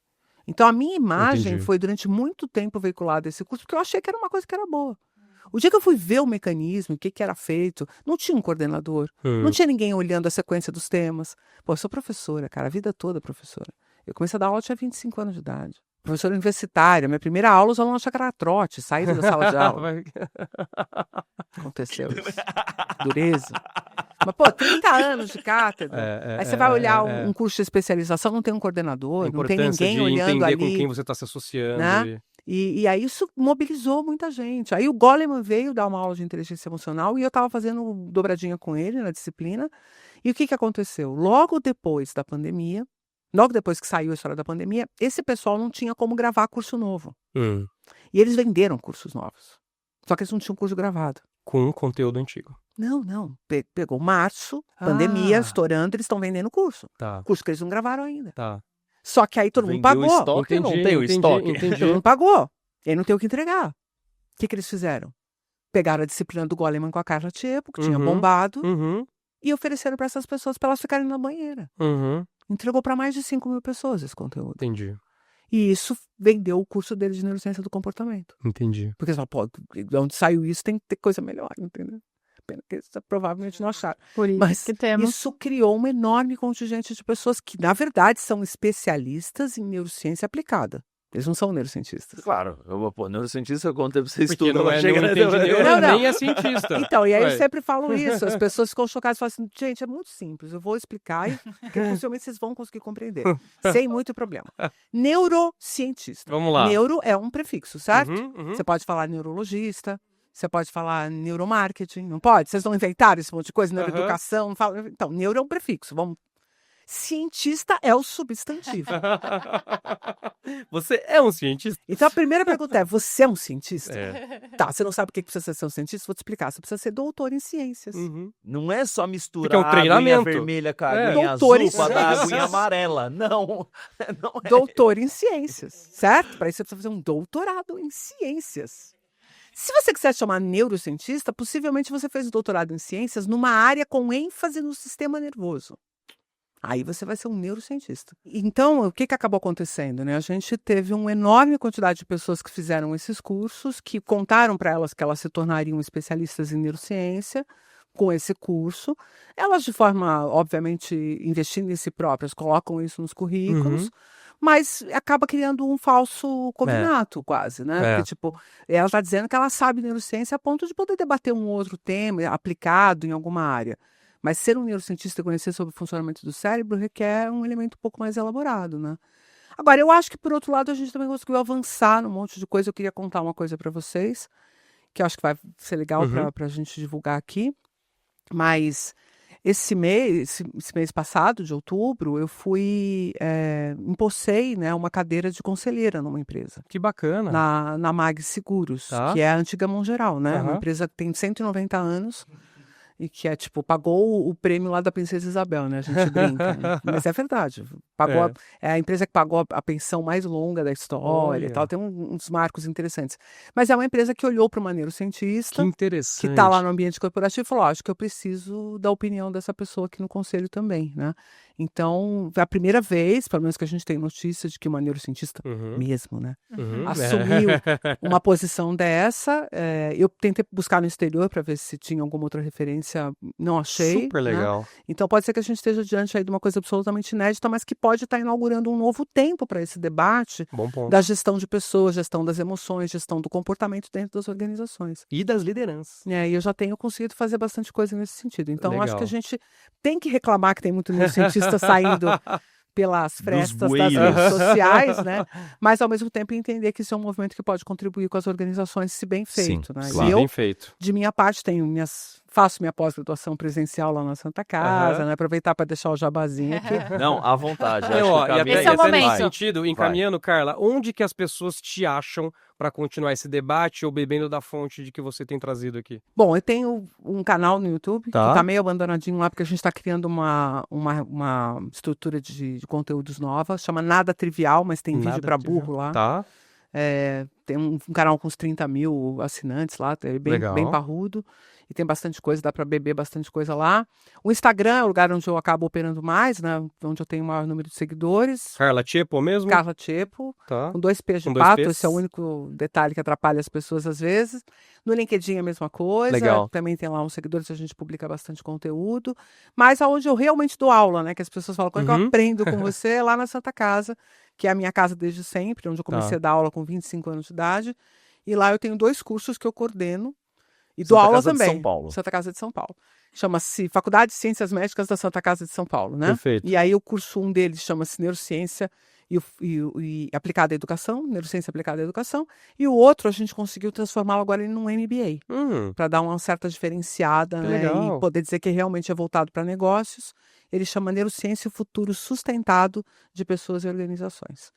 Então, a minha imagem Entendi. foi durante muito tempo veiculada esse curso, porque eu achei que era uma coisa que era boa. O dia que eu fui ver o mecanismo, o que era feito, não tinha um coordenador, não tinha ninguém olhando a sequência dos temas. Pô, eu sou professora, cara, a vida toda professora. Eu comecei a dar aula, eu tinha 25 anos de idade. Professora universitária, minha primeira aula, os alunos acharam que era trote, saíram da sala de aula. Aconteceu isso. Dureza. Mas, pô, 30 anos de cátedra. Aí você vai olhar um curso de especialização, não tem um coordenador, não tem ninguém olhando entender ali. com quem você está se associando. Né? E aí isso mobilizou muita gente. Aí o Goleman veio dar uma aula de inteligência emocional e eu estava fazendo dobradinha com ele na disciplina. E o que aconteceu? Logo depois da pandemia, logo depois que saiu a história da pandemia, esse pessoal não tinha como gravar curso novo. E eles venderam cursos novos. Só que eles não tinham curso gravado. Com um conteúdo antigo. Não. Pegou março, pandemia, estourando, eles estão vendendo curso. Tá. Curso que eles não gravaram ainda. Tá. Só que aí todo mundo Vendeu o pagou. estoque, não tem o estoque. Entendi. Todo mundo pagou. Ele não tem o que entregar. O que eles fizeram? Pegaram a disciplina do Goleman com a Carla Tiepo, que tinha bombado, Uhum. e ofereceram para essas pessoas para elas ficarem na banheira. Uhum. Entregou para mais de 5.000 pessoas esse conteúdo. Entendi. E isso vendeu o curso dele de neurociência do comportamento. Entendi. Porque você fala, pô, de onde saiu isso tem que ter coisa melhor, entendeu? Pena que eles provavelmente não acharam. Por isso Mas que temos. isso criou um enorme contingente de pessoas que, na verdade, são especialistas em neurociência aplicada. Eles não são neurocientistas. Claro, neurocientista, quanto tempo você Porque estuda? não Chega, entende Não. nem é cientista. Então, e aí eu Ué. sempre falo isso. As pessoas ficam chocadas e falam assim, gente, é muito simples. Eu vou explicar e possivelmente vocês vão conseguir compreender. Sem muito problema. Neurocientista. Vamos lá. Neuro é um prefixo, certo? Uhum. Você pode falar neurologista, você pode falar neuromarketing, não pode? Vocês não inventaram esse monte de coisa, neuroeducação, não fala... Então, neuro é um prefixo, vamos... Cientista é o substantivo. Você é um cientista? Então, a primeira pergunta é, você é um cientista? É. Tá, você não sabe o que precisa ser um cientista? Vou te explicar, você precisa ser doutor em ciências. Uhum. Não é só Porque misturar é um a aguinha treinamento. vermelha com a É. aguinha Doutor em azul para dar a ciências. aguinha amarela. Não é. Doutor em ciências, certo? Para isso você precisa fazer um doutorado em ciências. Se você quiser chamar neurocientista, possivelmente você fez doutorado em ciências numa área com ênfase no sistema nervoso. Aí você vai ser um neurocientista. Então, o que acabou acontecendo, né? A gente teve uma enorme quantidade de pessoas que fizeram esses cursos, que contaram para elas que elas se tornariam especialistas em neurociência com esse curso. Elas, de forma, obviamente, investindo em si próprias, colocam isso nos currículos, mas acaba criando um falso cognato, quase, né? Porque, tipo, ela está dizendo que ela sabe neurociência a ponto de poder debater um outro tema aplicado em alguma área. Mas ser um neurocientista e conhecer sobre o funcionamento do cérebro requer um elemento um pouco mais elaborado, né? Agora, eu acho que, por outro lado, a gente também conseguiu avançar num monte de coisa. Eu queria contar uma coisa para vocês, que eu acho que vai ser legal para a gente divulgar aqui. Mas esse mês passado, de outubro, eu empossei, né, uma cadeira de conselheira numa empresa. Que bacana. Na Mag Seguros, que é a antiga Mongeral, né? Uma empresa que tem 190 anos. E que pagou o prêmio lá da Princesa Isabel, né? A gente brinca. Né? Mas é verdade. Pagou é a empresa que pagou a pensão mais longa da história e tal. Tem uns marcos interessantes. Mas é uma empresa que olhou para o neurocientista, que interessante, que está lá no ambiente corporativo e falou: acho que eu preciso da opinião dessa pessoa aqui no conselho também, né? Então, é a primeira vez, pelo menos que a gente tem notícia de que uma neurocientista mesmo, né? Assumiu uma posição dessa. Eu tentei buscar no exterior para ver se tinha alguma outra referência, não achei. Super legal. Né? Então, pode ser que a gente esteja diante aí de uma coisa absolutamente inédita, mas que pode estar inaugurando um novo tempo para esse debate da gestão de pessoas, gestão das emoções, gestão do comportamento dentro das organizações. E das lideranças. E eu já tenho conseguido fazer bastante coisa nesse sentido. Então, acho que a gente tem que reclamar que tem muito neurocientista saindo pelas frestas das redes sociais, né? Mas, ao mesmo tempo, entender que isso é um movimento que pode contribuir com as organizações, se bem feito. Né? Claro. E eu, bem feito. De minha parte, faço minha pós-graduação presencial lá na Santa Casa, né? Aproveitar para deixar o jabazinho aqui. Não, à vontade. Esse é o momento. Nesse sentido, encaminhando, Carla, onde que as pessoas te acham para continuar esse debate ou bebendo da fonte de que você tem trazido aqui? Bom, eu tenho um canal no YouTube que está meio abandonadinho lá, porque a gente está criando uma estrutura de conteúdos nova, chama Nada Trivial, mas tem vídeo para burro lá. Tem um canal com uns 30 mil assinantes lá, é bem parrudo. E tem bastante coisa, dá para beber bastante coisa lá. O Instagram é o lugar onde eu acabo operando mais, né? Onde eu tenho o maior número de seguidores. Carla Tchepo mesmo? Carla Tchepo, com 2 P's de pato. Esse é o único detalhe que atrapalha as pessoas às vezes. No LinkedIn é a mesma coisa. Legal. Também tem lá uns seguidores, a gente publica bastante conteúdo. Mas aonde eu realmente dou aula, né? Que as pessoas falam, como é que eu aprendo com você? É lá na Santa Casa, que é a minha casa desde sempre, onde eu comecei a dar aula com 25 anos de idade. E lá eu tenho 2 cursos que eu coordeno. E dou aula também. Santa Casa de São Paulo. Santa Casa de São Paulo. Chama-se Faculdade de Ciências Médicas da Santa Casa de São Paulo, né? Perfeito. E aí o curso deles chama-se Neurociência e Aplicada à Educação, Neurociência Aplicada à Educação. E o outro a gente conseguiu transformá-lo agora em um MBA. Para dar uma certa diferenciada, né? E poder dizer que realmente é voltado para negócios. Ele chama Neurociência e Futuro Sustentado de Pessoas e Organizações.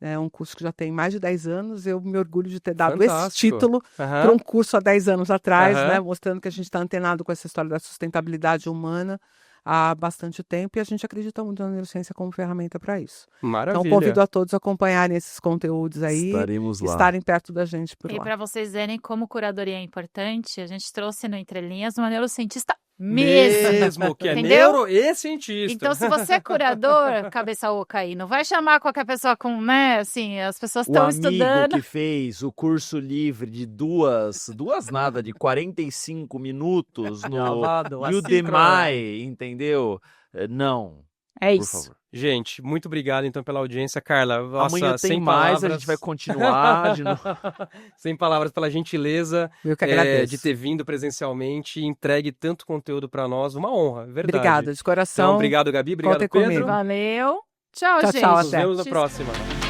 É um curso que já tem mais de 10 anos. Eu me orgulho de ter dado esse título para um curso há 10 anos atrás, né? Mostrando que a gente está antenado com essa história da sustentabilidade humana há bastante tempo e a gente acredita muito na neurociência como ferramenta para isso. Maravilha. Então, convido a todos a acompanharem esses conteúdos aí. Estaremos lá. Estarem perto da gente por lá. E para vocês verem como curadoria é importante, a gente trouxe no Entre Linhas uma neurocientista mesmo, que é entendeu? neuro e cientista. Então, se você é curador, cabeça oca aí, não vai chamar qualquer pessoa com, né, assim, as pessoas estão estudando. O amigo que fez o curso livre de de 45 minutos no Udemy, entendeu? Não. É isso. Por favor. Gente, muito obrigado então pela audiência, Carla. Nossa, amanhã tem mais, palavras... a gente vai continuar de novo. Sem palavras pela gentileza de ter vindo presencialmente e entregue tanto conteúdo para nós. Uma honra, verdade. Obrigada, de coração. Então, obrigado, Gabi. Obrigado, Pedro. Comigo. Valeu. Tchau, gente. Tchau, Nos vemos na próxima.